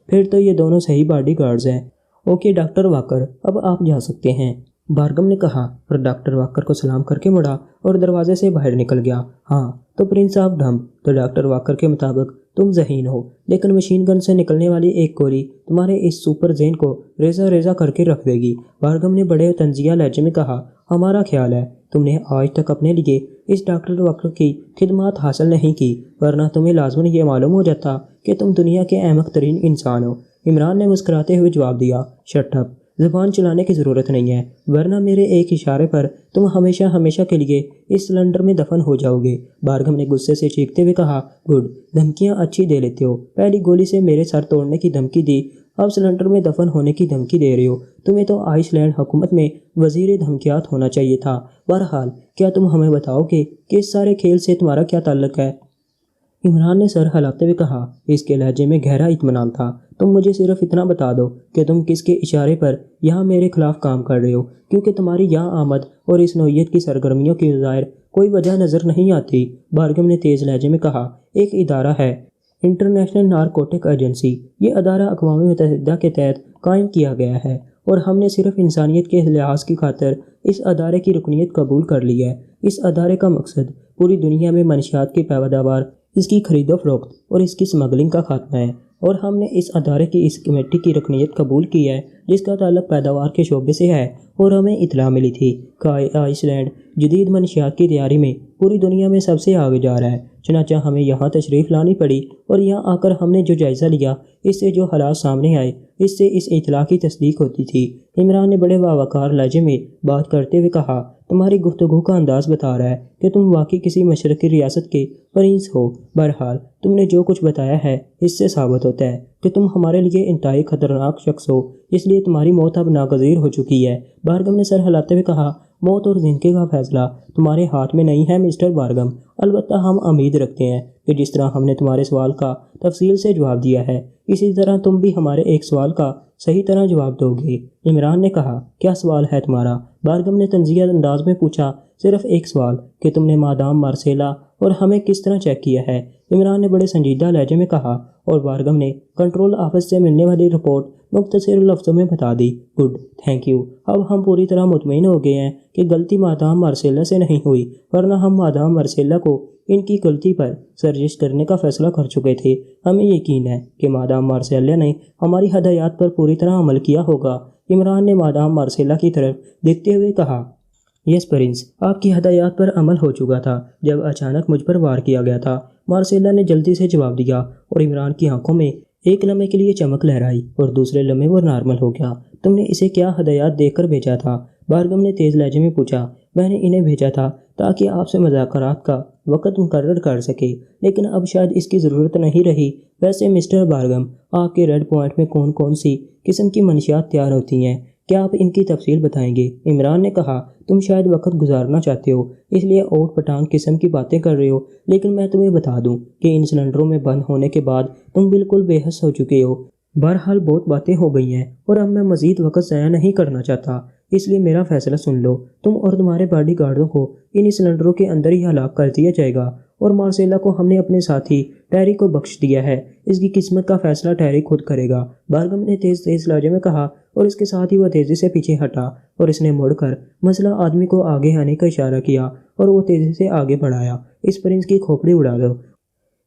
پھر تو یہ دونوں صحیح باڈی گارڈز ہیں۔ اوکے ڈاکٹر واکر، اب آپ جا سکتے ہیں، بارگم نے کہا، اور ڈاکٹر واکر کو سلام کر کے مڑا اور دروازے سے باہر نکل گیا۔ ہاں تو پرنس آف ڈھمب، تو ڈاکٹر واکر کے مطابق تم ذہین ہو، لیکن مشین گن سے نکلنے والی ایک گولی تمہارے اس سپر ذہن کو ریزہ ریزہ کر کے رکھ دے گی۔ بارگم نے بڑے تنزیہ لہجے میں کہا، ہمارا خیال ہے تم نے آج تک اپنے لیے اس ڈاکٹر واکر کی خدمات حاصل نہیں کی، ورنہ تمہیں لازماً یہ معلوم ہو جاتا کہ تم دنیا کے احمق ترین انسان ہو۔ عمران نے مسکراتے ہوئے جواب دیا، شٹ اپ، زبان چلانے کی ضرورت نہیں ہے، ورنہ میرے ایک اشارے پر تم ہمیشہ ہمیشہ کے لیے اس سلنڈر میں دفن ہو جاؤ گے۔ بارگم نے غصے سے چیختے ہوئے کہا، گڈ، دھمکیاں اچھی دے لیتے ہو، پہلی گولی سے میرے سر توڑنے کی دھمکی دی، اب سلنڈر میں دفن ہونے کی دھمکی دے رہے ہو۔ تمہیں تو آئس لینڈ حکومت میں وزیر دھمکیات ہونا چاہیے تھا۔ بہرحال کیا تم ہمیں بتاؤ کہ اس سارے کھیل سے تمہارا کیا تعلق ہے؟ عمران نے سر ہلاتے ہوئے کہا، اس کے لہجے میں گہرا اطمینان تھا، تم مجھے صرف اتنا بتا دو کہ تم کس کے اشارے پر یہاں میرے خلاف کام کر رہے ہو، کیونکہ تمہاری یہاں آمد اور اس نوعیت کی سرگرمیوں کی ظاہر کوئی وجہ نظر نہیں آتی۔ بارگم نے تیز لہجے میں کہا، ایک ادارہ ہے، انٹرنیشنل نارکوٹک ایجنسی، یہ ادارہ اقوام متحدہ کے تحت قائم کیا گیا ہے، اور ہم نے صرف انسانیت کے لحاظ کی خاطر اس ادارے کی رکنیت قبول کر لی ہے۔ اس ادارے کا مقصد پوری دنیا میں منشیات کی پیداوار، اس کی خرید و فروخت اور اس کی اسمگلنگ کا خاتمہ ہے، اور ہم نے اس ادارے کی اس کمیٹی کی رکنیت قبول کی ہے جس کا تعلق پیداوار کے شعبے سے ہے، اور ہمیں اطلاع ملی تھی کہ آئس لینڈ جدید منشیات کی تیاری میں پوری دنیا میں سب سے آگے جا رہا ہے۔ چنانچہ ہمیں یہاں تشریف لانی پڑی، اور یہاں آ کر ہم نے جو جائزہ لیا، اس سے جو حالات سامنے آئے، اس سے اس اطلاع کی تصدیق ہوتی تھی۔ عمران نے بڑے باوقار لہجے میں بات کرتے ہوئے کہا، تمہاری گفتگو کا انداز بتا رہا ہے کہ تم واقعی کسی مشرقی ریاست کے پرنس ہو۔ بہرحال تم نے جو کچھ بتایا ہے اس سے ثابت ہوتا ہے کہ تم ہمارے لیے انتہائی خطرناک شخص ہو، اس لیے تمہاری موت اب ناگزیر ہو چکی ہے۔ بارگم نے سر ہلاتے ہوئے کہا، موت اور زندگی کا فیصلہ تمہارے ہاتھ میں نہیں ہے مسٹر بارگم، البتہ ہم امید رکھتے ہیں کہ جس طرح ہم نے تمہارے سوال کا تفصیل سے جواب دیا ہے، اسی طرح تم بھی ہمارے ایک سوال کا صحیح طرح جواب دو گے۔ عمران نے کہا، کیا سوال ہے تمہارا؟ بارگم نے تنزیہ انداز میں پوچھا، صرف ایک سوال، کہ تم نے مادام مارسیلا اور ہمیں کس طرح چیک کیا ہے؟ عمران نے بڑے سنجیدہ لہجے میں کہا، اور بارگم نے کنٹرول آفس سے ملنے والی رپورٹ مختصر لفظوں میں بتا دی۔ گڈ، تھینک یو، اب ہم پوری طرح مطمئن ہو گئے ہیں کہ غلطی مادام مارسیلا سے نہیں ہوئی، ورنہ ہم مادام مارسیلا کو ان کی غلطی پر سرزنش کرنے کا فیصلہ کر چکے تھے۔ ہمیں یقین ہے کہ مادام مارسیلا نے ہماری ہدایات پر پوری طرح عمل کیا ہوگا۔ عمران نے مادام مارسیلا کی طرف دیکھتے ہوئے کہا، یس پرنس، آپ کی ہدایات پر عمل ہو چکا تھا جب اچانک مجھ پر وار کیا گیا تھا۔ مارسیلا نے جلدی سے جواب دیا، اور عمران کی آنکھوں میں ایک لمحے کے لیے چمک لہرائی اور دوسرے لمحے وہ نارمل ہو گیا۔ تم نے اسے کیا ہدایات دے کر بھیجا تھا؟ بارگم نے تیز لہجے میں پوچھا۔ میں نے انہیں بھیجا تھا تاکہ آپ سے مذاکرات کا وقت مقرر کر سکے، لیکن اب شاید اس کی ضرورت نہیں رہی۔ ویسے مسٹر بارگم، آپ کے ریڈ پوائنٹ میں کون کون سی قسم کی منشیات تیار ہوتی ہیں؟ کیا آپ ان کی تفصیل بتائیں گے؟ عمران نے کہا، تم شاید وقت گزارنا چاہتے ہو، اس لیے اوٹ پٹانگ قسم کی باتیں کر رہے ہو، لیکن میں تمہیں بتا دوں کہ ان سلنڈروں میں بند ہونے کے بعد تم بالکل بے حس ہو چکے ہو۔ بہرحال بہت باتیں ہو گئی ہیں، اور اب میں مزید وقت ضائع نہیں کرنا چاہتا، اس لیے میرا فیصلہ سن لو۔ تم اور تمہارے باڈی گارڈوں کو ان سلنڈروں کے اندر ہی ہلاک کر دیا جائے گا، اور مارسیلا کو ہم نے اپنے ساتھی ٹیری کو بخش دیا ہے۔ اس کی قسمت کا فیصلہ ٹیری خود کرے گا، بارگم نے تیز لہجے میں کہا، اور اس کے ساتھ ہی وہ تیزی سے پیچھے ہٹا، اور اس نے مڑ کر مسئلہ آدمی کو آگے آنے کا اشارہ کیا، اور وہ تیزی سے آگے بڑھایا۔ اس پرنس کی کھوپڑی اڑا دو۔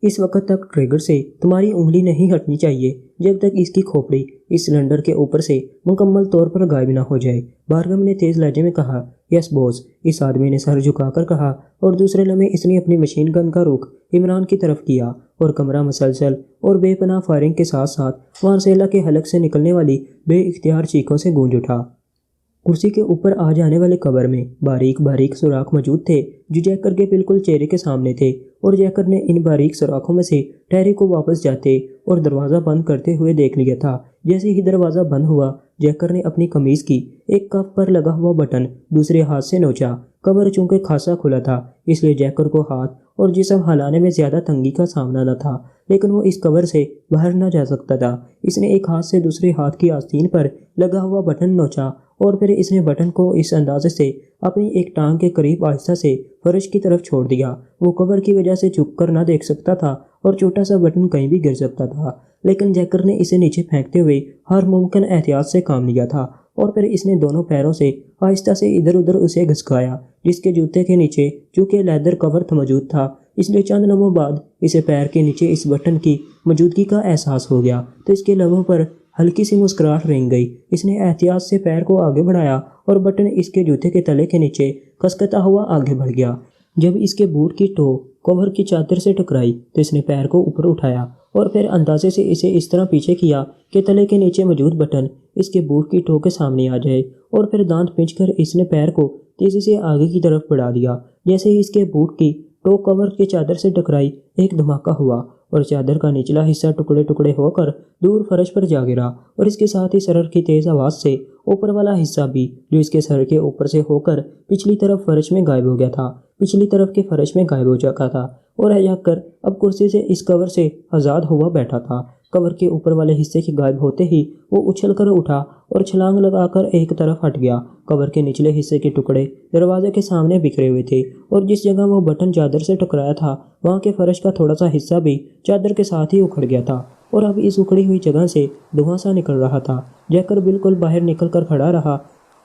اس وقت تک ٹریگر سے تمہاری انگلی نہیں ہٹنی چاہیے جب تک اس کی کھوپڑی اس سلنڈر کے اوپر سے مکمل طور پر غائب نہ ہو جائے۔ بھارگم نے تیز لہجے میں کہا۔ یس بوس، اس آدمی نے سر جھکا کر کہا، اور دوسرے لمحے اس نے اپنی مشین گن کا رخ عمران کی طرف کیا اور کمرہ مسلسل اور بے پناہ فائرنگ کے ساتھ ساتھ مارسیلا کے حلق سے نکلنے والی بے اختیار چیخوں سے گونج اٹھا۔ کرسی کے اوپر آ جانے والے کور میں باریک باریک سوراخ موجود تھے جو جیکر کے بالکل چہرے کے سامنے تھے، اور جیکر نے ان باریک سوراخوں میں سے ٹیری کو واپس جاتے اور دروازہ بند کرتے ہوئے دیکھ لیا تھا۔ جیسے ہی دروازہ بند ہوا، جیکر نے اپنی قمیض کی ایک کف پر لگا ہوا بٹن دوسرے ہاتھ سے نوچا۔ کور چونکہ خاصا کھلا تھا، اس لیے جیکر کو ہاتھ اور جسم ہلانے میں زیادہ تنگی کا سامنا نہ تھا، لیکن وہ اس کور سے باہر نہ جا سکتا تھا۔ اس نے ایک ہاتھ سے دوسرے ہاتھ کی آستین پر لگا ہوا بٹن نوچا، اور پھر اس نے بٹن کو اس اندازے سے اپنی ایک ٹانگ کے قریب آہستہ سے فرش کی طرف چھوڑ دیا۔ وہ کور کی وجہ سے جھک کر نہ دیکھ سکتا تھا اور چھوٹا سا بٹن کہیں بھی گر سکتا تھا، لیکن جیکر نے اسے نیچے پھینکتے ہوئے ہر ممکن احتیاط سے کام لیا تھا، اور پھر اس نے دونوں پیروں سے آہستہ سے ادھر ادھر اسے گھسکایا، جس کے جوتے کے نیچے چونکہ لیدر کور موجود تھا، اس لیے چند لمحوں بعد اسے پیر کے نیچے اس بٹن کی موجودگی کا احساس ہو گیا تو اس کے لبوں پر ہلکی سی مسکراہٹ رنگ گئی۔ اس نے احتیاط سے پیر کو آگے بڑھایا اور بٹن اس کے جوتے کے تلے کے نیچے کھسکتا ہوا آگے بڑھ گیا۔ جب اس کے بوٹ کی ٹو کور کی چادر سے ٹکرائی تو اس نے پیر کو اوپر اٹھایا اور پھر اندازے سے اسے اس طرح پیچھے کیا کہ تلے کے نیچے موجود بٹن اس کے بوٹ کی ٹو کے سامنے آ جائے، اور پھر دانت پنچ کر اس نے پیر کو تیزی سے آگے کی طرف بڑھا دیا۔ جیسے ہی اس کے بوٹ کی ٹو کور کی چادر سے ٹکرائی، ایک دھماکہ ہوا اور چادر کا نچلا حصہ ٹکڑے ٹکڑے ہو کر دور فرش پر جا گرا، اور اس کے ساتھ ہی سرر کی تیز آواز سے اوپر والا حصہ بھی جو اس کے سر کے اوپر سے ہو کر پچھلی طرف فرش میں غائب ہو گیا تھا، پچھلی طرف کے فرش میں غائب ہو چکا تھا، اور جیکر اب کرسی سے اس کور سے آزاد ہوا بیٹھا تھا۔ کور کے اوپر والے حصے کے غائب ہوتے ہی وہ اچھل کر اٹھا اور چھلانگ لگا کر ایک طرف ہٹ گیا۔ کور کے نچلے حصے کے ٹکڑے دروازے کے سامنے بکھرے ہوئے تھے، اور جس جگہ وہ بٹن چادر سے ٹکرایا تھا وہاں کے فرش کا تھوڑا سا حصہ بھی چادر کے ساتھ ہی اکھڑ گیا تھا، اور اب اس اکھڑی ہوئی جگہ سے دھواں سا نکل رہا تھا۔ جیکر بالکل باہر نکل کر کھڑا رہا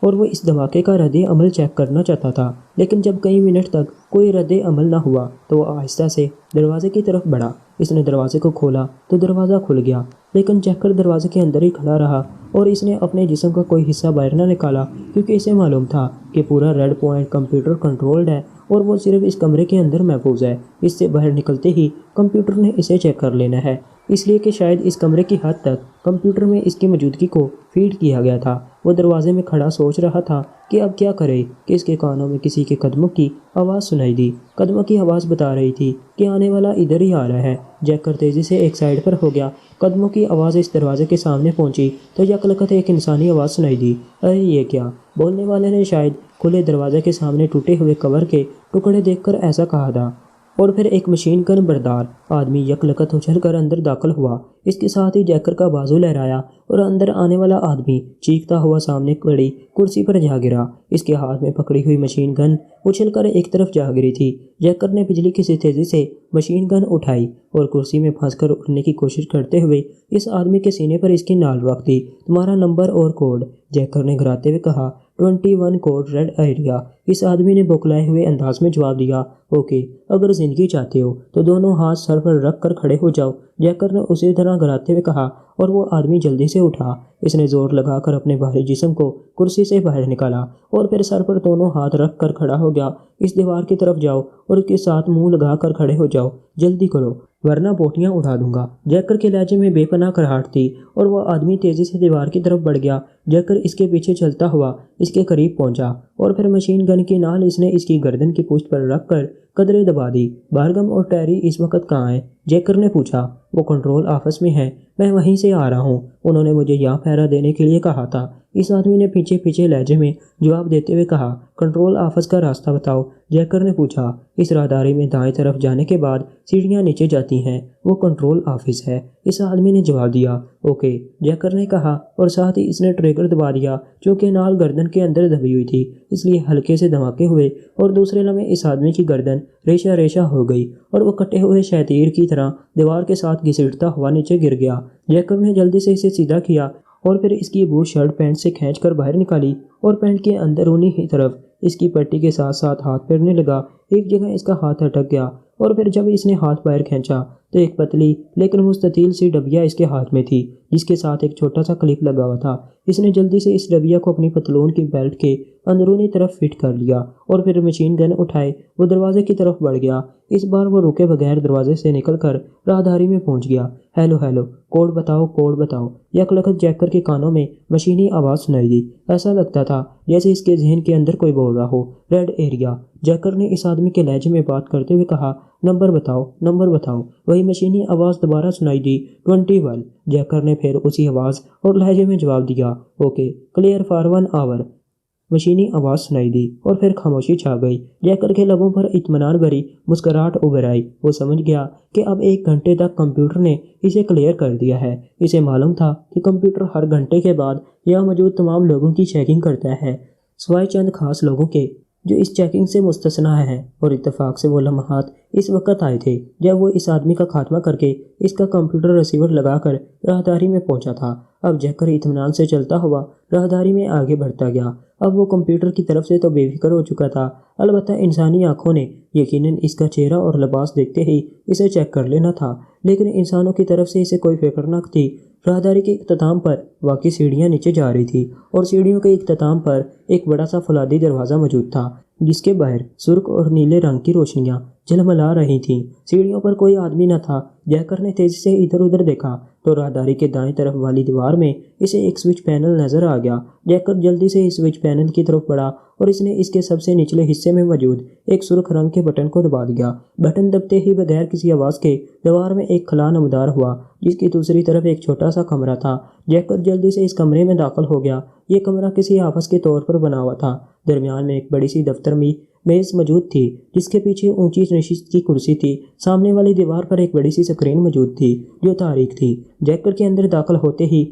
اور وہ اس دھماکے کا رد عمل چیک کرنا چاہتا تھا، لیکن جب کئی منٹ تک کوئی رد عمل نہ ہوا تو وہ آہستہ سے دروازے کی طرف بڑھا۔ اس نے دروازے کو کھولا تو دروازہ کھل گیا، لیکن جیکر دروازے کے اندر ہی کھڑا رہا اور اس نے اپنے جسم کا کوئی حصہ باہر نہ نکالا، کیونکہ اسے معلوم تھا کہ پورا ریڈ پوائنٹ کمپیوٹر کنٹرولڈ ہے اور وہ صرف اس کمرے کے اندر محفوظ ہے۔ اس سے باہر نکلتے ہی کمپیوٹر نے اسے چیک کر لینا ہے، اس لیے کہ شاید اس کمرے کی حد تک کمپیوٹر میں اس کی موجودگی کو فیڈ کیا گیا تھا۔ وہ دروازے میں کھڑا سوچ رہا تھا کہ اب کیا کرے کہ اس کے کانوں میں کسی کے قدموں کی آواز سنائی دی۔ قدموں کی آواز بتا رہی تھی کہ آنے والا ادھر ہی آ رہا ہے۔ جیکر تیزی سے ایک سائیڈ پر ہو گیا۔ قدموں کی آواز اس دروازے کے سامنے پہنچی تو یکلکت ایک انسانی آواز سنائی دی۔ ارے یہ کیا؟ بولنے والے نے شاید کھلے دروازے کے سامنے ٹوٹے ہوئے کور کے ٹکڑے دیکھ کر ایسا کہا تھا، اور پھر ایک مشین گن بردار آدمی یکلکت اچھل کر اندر داخل ہوا۔ اس کے ساتھ ہی جیکر کا بازو لہرایا اور اندر آنے والا آدمی چیختا ہوا سامنے کھڑی کرسی پر جا گرا۔ اس کے ہاتھ میں پکڑی ہوئی مشین گن اچھل کر ایک طرف جا گری تھی۔ جیکر نے بجلی کی تیزی سے مشین گن اٹھائی اور کرسی میں پھنس کر اٹھنے کی کوشش کرتے ہوئے اس آدمی کے سینے پر اس کی نال رکھ دی۔ تمہارا نمبر اور کوڈ؟ جیکر نے گھراتے ہوئے کہا۔ 21 کوڈ ریڈ ایریا۔ اس آدمی نے بوکلائے ہوئے انداز میں جواب دیا۔ اوکے، اگر زندگی چاہتے ہو تو دونوں ہاتھ سر پر رکھ کر کھڑے ہو جاؤ، جیکر نے اسی طرح گھراتے ہوئے کہا، اور وہ آدمی جلدی سے اٹھا۔ اس نے زور لگا کر اپنے بھاری جسم کو کرسی سے باہر نکالا اور پھر سر پر دونوں ہاتھ رکھ کر کھڑا ہو گیا۔ اس دیوار کی طرف جاؤ اور اس کے ساتھ منہ لگا کر کھڑے ہو جاؤ، جلدی کرو ورنہ بوٹیاں اڑا دوں گا۔ جیکر کے لہجے میں بے پناہ کڑاہٹ تھی اور وہ آدمی تیزی سے دیوار کی طرف بڑھ گیا۔ جیکر اس کے پیچھے چلتا ہوا اس کے قریب پہنچا اور پھر مشین گن کی نال اس نے اس کی گردن کی پشت پر رکھ کر قدرے دبا دی۔ بھارگم اور ٹیری اس وقت کہاں ہیں؟ جیکر نے پوچھا۔ وہ کنٹرول آفس میں ہیں، میں وہیں سے آ رہا ہوں، انہوں نے مجھے یہاں پہرا دینے کے لیے کہا تھا۔ اس آدمی نے پیچھے پیچھے لہجے میں جواب دیتے ہوئے کہا۔ کنٹرول آفس کا راستہ بتاؤ؟ جیکر نے پوچھا۔ اس راہداری میں دائیں طرف جانے کے بعد سیڑھیاں نیچے جاتی ہیں، وہ کنٹرول آفس ہے، اس آدمی نے جواب دیا۔ اوکے، جیکر نے کہا اور ساتھ ہی اس نے ٹریگر دبا دیا۔ چونکہ نال گردن کے اندر دبی ہوئی تھی اس لیے ہلکے سے دھماکے ہوئے اور دوسرے لمحے اس آدمی کی گردن ریشہ ریشہ ہو گئی اور وہ کٹے ہوئے شیطیر کی طرح دیوار کے ساتھ گھسیٹتا ہوا نیچے گر گیا۔ جیکر نے جلدی سے اسے سیدھا کیا اور پھر اس کی بوٹ شرٹ پینٹ سے کھینچ کر باہر نکالی اور پینٹ کے اندرونی ہی طرف اس کی پٹی کے ساتھ ساتھ ہاتھ پھیرنے لگا۔ ایک جگہ اس کا ہاتھ اٹک گیا اور پھر جب اس نے ہاتھ باہر کھینچا تو ایک پتلی لیکن مستطیل سی ڈبیا اس کے ہاتھ میں تھی جس کے ساتھ ایک چھوٹا سا کلپ لگا ہوا تھا۔ اس نے جلدی سے اس ڈبیا کو اپنی پتلون کی بیلٹ کے اندرونی طرف فٹ کر لیا اور پھر مشین گن اٹھائے وہ دروازے کی طرف بڑھ گیا۔ اس بار وہ رکے بغیر دروازے سے نکل کر راہداری میں پہنچ گیا۔ ہیلو ہیلو، کوڈ بتاؤ کوڈ بتاؤ، یک لخت جیکر کے کانوں میں مشینی آواز سنائی دی۔ ایسا لگتا تھا جیسے اس کے ذہن کے اندر کوئی بول رہا ہو، ریڈ ایریا۔ جیکر نے اس آدمی کے لہجے میں بات کرتے ہوئے کہا، نمبر بتاؤ نمبر بتاؤ۔ وہی مشینی آواز دوبارہ سنائی دی، 21۔ جیکر نے پھر اسی آواز اور لہجے میں جواب دیا، اوکے کلیئر فار 1 آور۔ مشینی آواز سنائی دی اور پھر خاموشی چھا گئی۔ جیکر کے لبوں پر اطمینان بھری مسکراہٹ ابھر آئی۔ وہ سمجھ گیا کہ اب 1 گھنٹے تک کمپیوٹر نے اسے کلیئر کر دیا ہے۔ اسے معلوم تھا کہ کمپیوٹر ہر گھنٹے کے بعد یہاں موجود تمام لوگوں کی چیکنگ کرتا ہے، سوائے چند خاص لوگوں کے جو اس چیکنگ سے مستثنیٰ ہیں، اور اتفاق سے وہ لمحات اس وقت آئے تھے جب وہ اس آدمی کا خاتمہ کر کے اس کا کمپیوٹر ریسیور لگا کر راہداری میں پہنچا تھا۔ اب جیکر اطمینان سے چلتا ہوا راہداری میں آگے بڑھتا گیا۔ اب وہ کمپیوٹر کی طرف سے تو بے فکر ہو چکا تھا، البتہ انسانی آنکھوں نے یقیناً اس کا چہرہ اور لباس دیکھتے ہی اسے چیک کر لینا تھا، لیکن انسانوں کی طرف سے اسے کوئی فکر نہ تھی۔ راہداری کے اختتام پر واقعی سیڑھیاں نیچے جا رہی تھی اور سیڑھیوں کے اختتام پر ایک بڑا سا فولادی دروازہ موجود تھا جس کے باہر سرخ اور نیلے رنگ کی روشنیاں جھلملا رہی تھیں۔ سیڑھیوں پر کوئی آدمی نہ تھا۔ جیکر نے تیزی سے ادھر ادھر دیکھا تو راہداری کے دائیں طرف والی دیوار میں اسے ایک سوئچ پینل نظر آ گیا۔ جیکر جلدی سے اس سوئچ پینل کی طرف بڑھا اور اس نے اس کے سب سے نچلے حصے میں موجود ایک سرخ رنگ کے بٹن کو دبا دیا۔ بٹن دبتے ہی بغیر کسی آواز کے دیوار میں ایک خلا نمودار ہوا جس کی دوسری طرف ایک چھوٹا سا کمرہ تھا۔ جیکر جلدی سے اس کمرے میں داخل ہو گیا۔ یہ کمرہ کسی آفس کے طور پر بنا ہوا تھا۔ درمیان میں ایک بڑی سی دفتر میز موجود تھی جس کے پیچھے اونچی نشست کی کرسی تھی۔ سامنے والی دیوار پر ایک بڑی سی اسکرین موجود تھی جو تاریک تھی۔ جیکر کے اندر داخل ہوتے ہی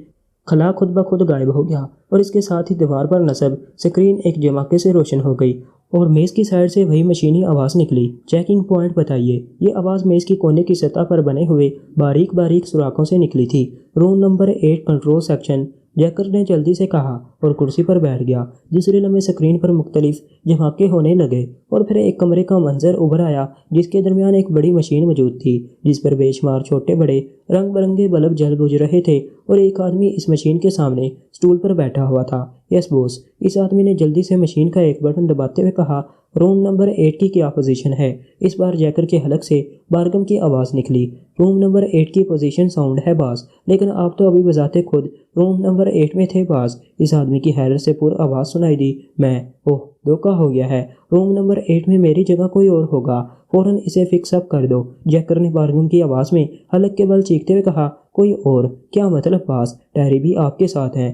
خلا خود بخود غائب ہو گیا اور اس کے ساتھ ہی دیوار پر نصب اسکرین ایک جماکے سے روشن ہو گئی اور میز کی سائڈ سے وہی مشینی آواز نکلی، چیکنگ پوائنٹ بتائیے۔ یہ آواز میز کی کونے کی سطح پر بنے ہوئے باریک باریک سوراخوں سے نکلی تھی۔ روم نمبر 8 کنٹرول سیکشن، جیکر نے جلدی سے کہا اور کرسی پر بیٹھ گیا۔ دوسرے لمحے اسکرین پر مختلف جھماکے ہونے لگے اور پھر ایک کمرے کا منظر ابھر آیا جس کے درمیان ایک بڑی مشین موجود تھی جس پر بے شمار چھوٹے بڑے رنگ برنگے بلب جل بجھ رہے تھے اور ایک آدمی اس مشین کے سامنے اسٹول پر بیٹھا ہوا تھا۔ یس بوس، اس آدمی نے جلدی سے مشین کا ایک بٹن دباتے ہوئے کہا، روم نمبر 8 کی کیا پوزیشن ہے؟ اس بار جیکر کے حلق سے بارگم کی آواز نکلی، روم نمبر 8 کی پوزیشن ساؤنڈ ہے باس، لیکن آپ تو ابھی بذات خود روم نمبر 8 میں تھے باس۔ اس آدمی کی حیرت سے پر آواز سنائی دی، اوہ دھوکہ ہو گیا ہے، روم نمبر 8 میں میری جگہ کوئی اور ہوگا، فوراً اسے فکس اپ کر دو۔ جیکر نے بارگم کی آواز میں حلق کے بل چیختے ہوئے کہا، کوئی اور؟ کیا مطلب باس؟ ٹیری بھی آپ کے ساتھ ہیں؟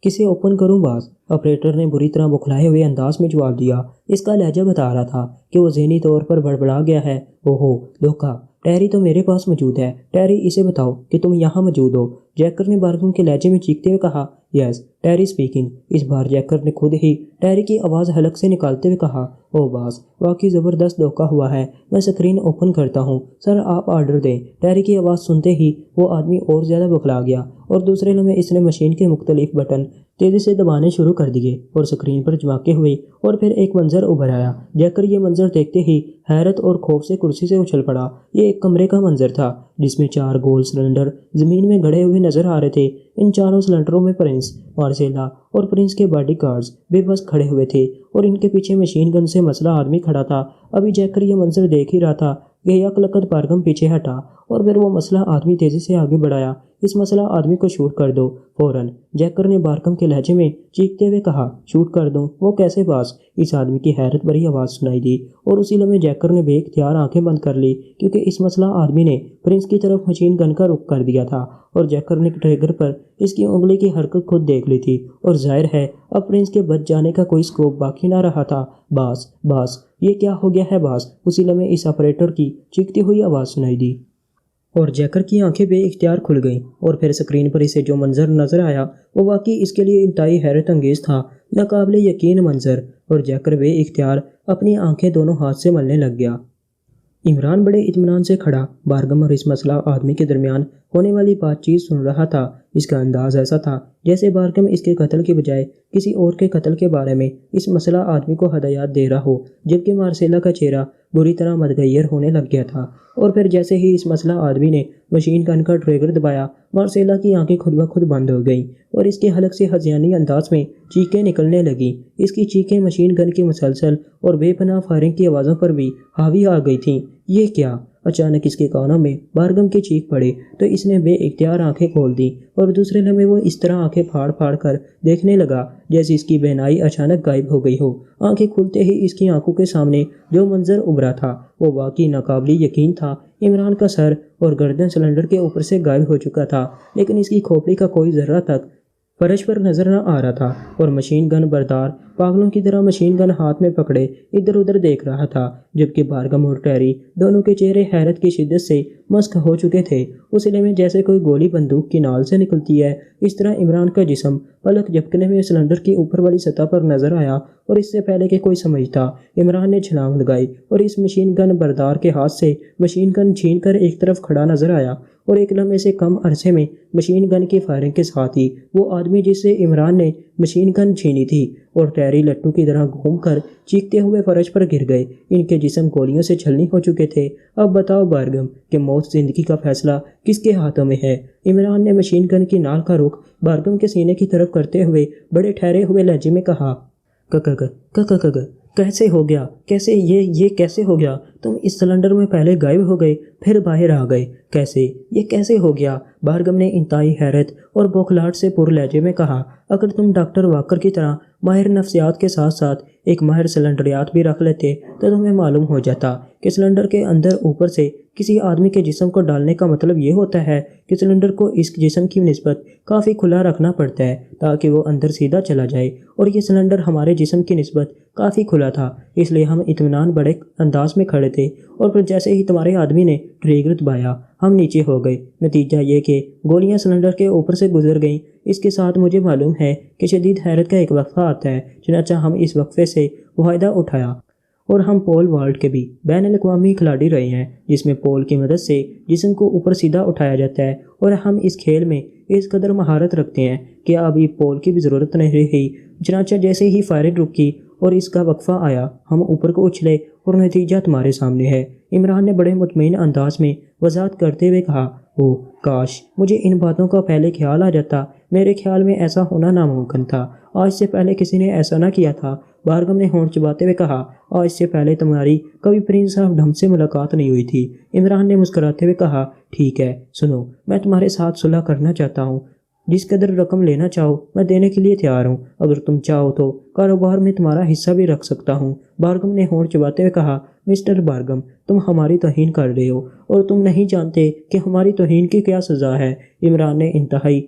کسے اوپن کروں باس؟ آپریٹر نے بری طرح بکھلائے ہوئے انداز میں جواب دیا۔ اس کا لہجہ بتا رہا تھا کہ وہ ذہنی طور پر بڑبڑا گیا ہے۔ اوہو دھوکہ، ٹیری تو میرے پاس موجود ہے، ٹیری اسے بتاؤ کہ تم یہاں موجود ہو۔ جیکر نے بارگم کے لہجے میں چیختے ہوئے کہا، یس ٹیری اسپیکنگ۔ اس بار جیکر نے خود ہی ٹیری کی آواز حلق سے نکالتے ہوئے کہا، او باس واقعی زبردست دھوکہ ہوا ہے، میں اسکرین اوپن کرتا ہوں، سر آپ آرڈر دیں۔ ٹیری کی آواز سنتے ہی وہ آدمی اور زیادہ بکھلا گیا اور دوسرے لمحے اس نے مشین کے مختلف بٹن تیزی سے دبانے شروع کر دیے اور اسکرین پر جھماکے ہوئے اور پھر ایک منظر ابھر آیا۔ جیکر یہ منظر دیکھتے ہی حیرت اور خوف سے کرسی سے اچھل پڑا۔ یہ ایک کمرے کا منظر تھا جس میں 4 گول سلنڈر زمین میں گڑے ہوئے نظر آ رہے تھے۔ ان چاروں سلنڈروں میں پرنس، مارسیلا اور پرنس کے باڈی گارڈز بے بس کھڑے ہوئے تھے اور ان کے پیچھے مشین گن سے مسلح آدمی کھڑا تھا۔ ابھی جیکر یہ منظر دیکھ ہی رہا تھا کہ یک لقت بارگم پیچھے ہٹا اور پھر وہ مسلح آدمی تیزی سے آگے بڑھایا۔ اس مسلح آدمی کو شوٹ کر دو فوراً، جیکر نے بارگم کے لہجے میں چیختے ہوئے کہا۔ شوٹ کر دوں؟ وہ کیسے باس؟ اس آدمی کی حیرت بھری آواز سنائی دی اور اسی لمحے جیکر نے بے اختیار آنکھیں بند کر لی کیونکہ اس مسلح آدمی نے پرنس کی طرف مشین گن کا رخ کر دیا تھا اور جیکر نے ٹریگر پر اس کی انگلی کی حرکت خود دیکھ لی تھی اور ظاہر ہے اب پرنس کے بچ جانے کا کوئی سکوپ باقی نہ رہا تھا۔ باس باس یہ کیا ہو گیا ہے باس؟ اسی لمحے اس آپریٹر کی چیختی ہوئی آواز سنائی دی اور جیکر کی آنکھیں بے اختیار کھل گئیں اور پھر اسکرین پر اسے جو منظر نظر آیا وہ واقعی اس کے لیے انتہائی حیرت انگیز تھا، ناقابل یقین منظر، اور جیکر بے اختیار اپنی آنکھیں دونوں ہاتھ سے ملنے لگ گیا۔ عمران بڑے اطمینان سے کھڑا بارگم اور اس مسلح آدمی کے درمیان ہونے والی بات چیت سن رہا تھا۔ اس کا انداز ایسا تھا جیسے بارگم اس کے قتل کے بجائے کسی اور کے قتل کے بارے میں اس مسئلہ آدمی کو ہدایات دے رہا ہو، جبکہ مارسیلا کا چہرہ بری طرح متغیر ہونے لگ گیا تھا۔ اور پھر جیسے ہی اس مسئلہ آدمی نے مشین گن کا ٹریگر دبایا، مارسیلا کی آنکھیں خود بخود بند ہو گئیں اور اس کے حلق سے ہذیانی انداز میں چیخیں نکلنے لگیں۔ اس کی چیخیں مشین گن کی مسلسل اور بے پناہ فائرنگ کی آوازوں پر بھی حاوی آ گئی تھیں۔ یہ کیا؟ اچانک اس کے کانوں میں بارگم کی چیخ پڑی تو اس نے بے اختیار آنکھیں کھول دیں اور دوسرے لمحے وہ اس طرح آنکھیں پھاڑ پھاڑ کر دیکھنے لگا جیسے اس کی بینائی اچانک غائب ہو گئی ہو۔ آنکھیں کھلتے ہی اس کی آنکھوں کے سامنے جو منظر ابھرا تھا وہ واقعی ناقابل یقین تھا۔ عمران کا سر اور گردن سلنڈر کے اوپر سے غائب ہو چکا تھا، لیکن اس کی کھوپڑی کا کوئی ذرہ تک فرش پر نظر نہ آ رہا تھا اور مشین گن بردار پاگلوں کی طرح مشین گن ہاتھ میں پکڑے ادھر ادھر دیکھ رہا تھا، جبکہ بارگم اور ٹیری دونوں کے چہرے حیرت کی شدت سے مسک ہو چکے تھے۔ اس سلے میں جیسے کوئی گولی بندوق کی نال سے نکلتی ہے، اس طرح عمران کا جسم پلک جھپکنے میں سلنڈر کی اوپر والی سطح پر نظر آیا اور اس سے پہلے کہ کوئی سمجھتا، عمران نے چھلانگ لگائی اور اس مشین گن بردار کے ہاتھ سے مشین گن چھین کر ایک طرف کھڑا نظر آیا اور ایک لمحے سے کم عرصے میں مشین گن کی فائرنگ کے ساتھ ہی وہ آدمی جس سے عمران نے مشین گن چھینی تھی اور ٹیری لٹو کی طرح گھوم کر چیختے ہوئے فرش پر گر گئے۔ ان کے جسم گولیوں سے چھلنی ہو چکے تھے۔ اب بتاؤ بارگم کہ موت زندگی کا فیصلہ کس کے ہاتھوں میں ہے؟ عمران نے مشین گن کی نال کا رخ بارگم کے سینے کی طرف کرتے ہوئے بڑے ٹھہرے ہوئے لہجے میں کہا، کیسے ہو گیا؟ کیسے یہ کیسے ہو گیا؟ تم اس سلنڈر میں پہلے غائب ہو گئے پھر باہر آ گئے، کیسے؟ یہ کیسے ہو گیا؟ بارگم نے انتہائی حیرت اور بوکھلاہٹ سے پر لہجے میں کہا، اگر تم ڈاکٹر واکر کی طرح ماہر نفسیات کے ساتھ ساتھ ایک ماہر سلنڈریات بھی رکھ لیتے تو تمہیں معلوم ہو جاتا کہ سلنڈر کے اندر اوپر سے کسی آدمی کے جسم کو ڈالنے کا مطلب یہ ہوتا ہے کہ سلنڈر کو اس جسم کی نسبت کافی کھلا رکھنا پڑتا ہے تاکہ وہ اندر سیدھا چلا جائے، اور یہ سلنڈر ہمارے جسم کی نسبت کافی کھلا تھا، اس لیے ہم اطمینان بڑے انداز میں کھڑے تھے، اور پھر جیسے ہی تمہارے آدمی نے ٹریگر دبایا ہم نیچے ہو گئے۔ نتیجہ یہ کہ گولیاں سلنڈر کے اوپر سے گزر گئیں۔ اس کے ساتھ مجھے معلوم ہے کہ شدید حیرت کا ایک وقفہ آتا ہے، چنانچہ ہم اس وقفے سے معاہدہ اٹھایا اور ہم پول والٹ کے بھی بین الاقوامی کھلاڑی رہے ہیں، جس میں پول کی مدد سے جسم کو اوپر سیدھا اٹھایا جاتا ہے، اور ہم اس کھیل میں اس قدر مہارت رکھتے ہیں کہ ابھی پول کی بھی ضرورت نہیں رہی۔ چنانچہ جیسے ہی فائرنگ رکی اور اس کا وقفہ آیا ہم اوپر کو اچھلے اور نتیجہ تمہارے سامنے ہے۔ عمران نے بڑے مطمئن انداز میں وضاحت کرتے ہوئے کہا، اوہ کاش مجھے ان باتوں کا پہلے خیال آ جاتا، میرے خیال میں ایسا ہونا ناممکن تھا، آج سے پہلے کسی نے ایسا نہ کیا تھا۔ بارگم نے ہونٹ چباتے ہوئے کہا، آج سے پہلے تمہاری کبھی پرنس آف ڈھم سے ملاقات نہیں ہوئی تھی۔ عمران نے مسکراتے ہوئے کہا، ٹھیک ہے سنو، میں تمہارے ساتھ صلح کرنا چاہتا ہوں، جس قدر رقم لینا چاہو میں دینے کے لیے تیار ہوں، اگر تم چاہو تو کاروبار میں تمہارا حصہ بھی رکھ سکتا ہوں۔ بارگم نے ہونٹ چباتے ہوئے کہا، مسٹر بارگم تم ہماری توہین کر رہے ہو اور تم نہیں جانتے کہ ہماری توہین کی کیا سزا ہے۔ عمران نے انتہائی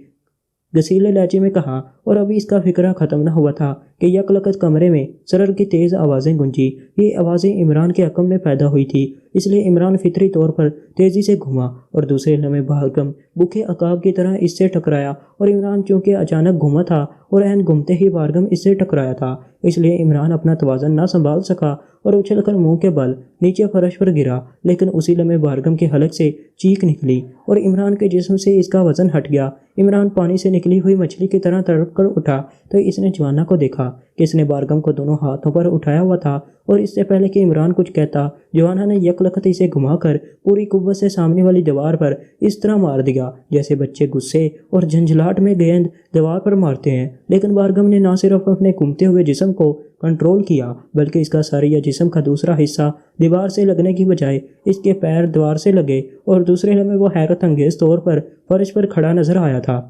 گسیلے لہجے میں کہا، اور ابھی اس کا فکرہ ختم نہ ہوا تھا کہ یکلخت کمرے میں سرر کی تیز آوازیں گونجی۔ یہ آوازیں عمران کے عقم میں پیدا ہوئی تھی، اس لیے عمران فطری طور پر تیزی سے گھوما اور دوسرے لمحے بارگم بھوکے عقاب کی طرح اس سے ٹکرایا، اور عمران چونکہ اچانک گھوما تھا اور عین گھومتے ہی بارگم اس سے ٹکرایا تھا، اس لیے عمران اپنا توازن نہ سنبھال سکا اور اچھل کر منہ کے بل نیچے فرش پر گرا، لیکن اسی لمحے بارگم کے حلق سے چیخ نکلی اور عمران کے جسم سے اس کا وزن ہٹ گیا۔ عمران پانی سے نکلی ہوئی مچھلی کی طرح تڑپ کر اٹھا تو اس نے جوانا کو دیکھا کہ اس نے بارگم کو دونوں ہاتھوں پر اٹھایا ہوا تھا، اور اس سے پہلے کہ عمران کچھ کہتا جوانا نے یکلخت اسے گھما کر پوری قوت سے سامنے والی دیوار پر اس طرح مار دیا جیسے بچے غصے اور جھنجھلاہٹ میں گیند دیوار پر مارتے ہیں، لیکن بارگم نے نہ صرف اپنے گھومتے ہوئے جسم کو کنٹرول کیا بلکہ اس کا سر یا جسم کا دوسرا حصہ دیوار سے لگنے کی بجائے اس کے پیر دیوار سے لگے، اور دوسرے لمحے وہ حیرت انگیز طور پر فرش پر کھڑا نظر آیا تھا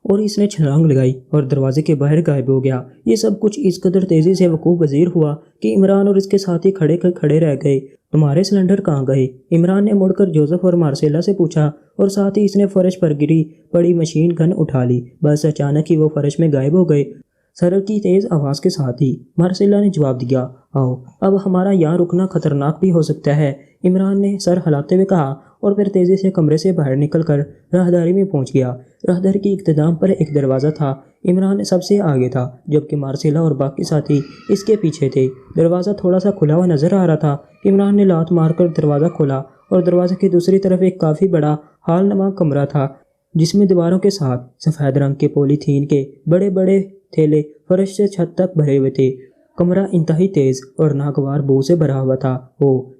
اور اس نے چھلانگ لگائی اور دروازے کے باہر غائب ہو گیا۔ یہ سب کچھ اس قدر تیزی سے وقوع پذیر ہوا کہ عمران اور اس کے ساتھی کھڑے رہ گئے۔ تمہارے سلنڈر کہاں گئے؟ عمران نے مڑ کر جوزف اور مارسیلا سے پوچھا، اور ساتھ ہی اس نے فرش پر گری پڑی مشین گن اٹھا لی۔ بس اچانک ہی وہ فرش میں غائب ہو گئے، سرر کی تیز آواز کے ساتھ ہی۔ مارسیلا نے جواب دیا، آؤ اب ہمارا یہاں رکنا خطرناک بھی ہو سکتا ہے۔ عمران نے سر ہلاتے ہوئے کہا اور پھر تیزی سے کمرے سے باہر نکل کر راہداری میں پہنچ گیا۔ راہداری کی اختتام پر ایک دروازہ تھا۔ عمران سب سے آگے تھا جبکہ مارسیلا اور باقی ساتھی اس کے پیچھے تھے۔ دروازہ تھوڑا سا کھلا ہوا نظر آ رہا تھا۔ عمران نے لات مار کر دروازہ کھولا اور دروازے کی دوسری طرف ایک کافی بڑا ہال نما کمرہ تھا جس میں دیواروں کے ساتھ سفید رنگ کے پولی تھین کے بڑے بڑے تھیلے فرش سے چھت تک بھرے ہوئے تھے۔ کمرہ انتہائی تیز اور ناگوار بو سے بھرا ہوا تھا۔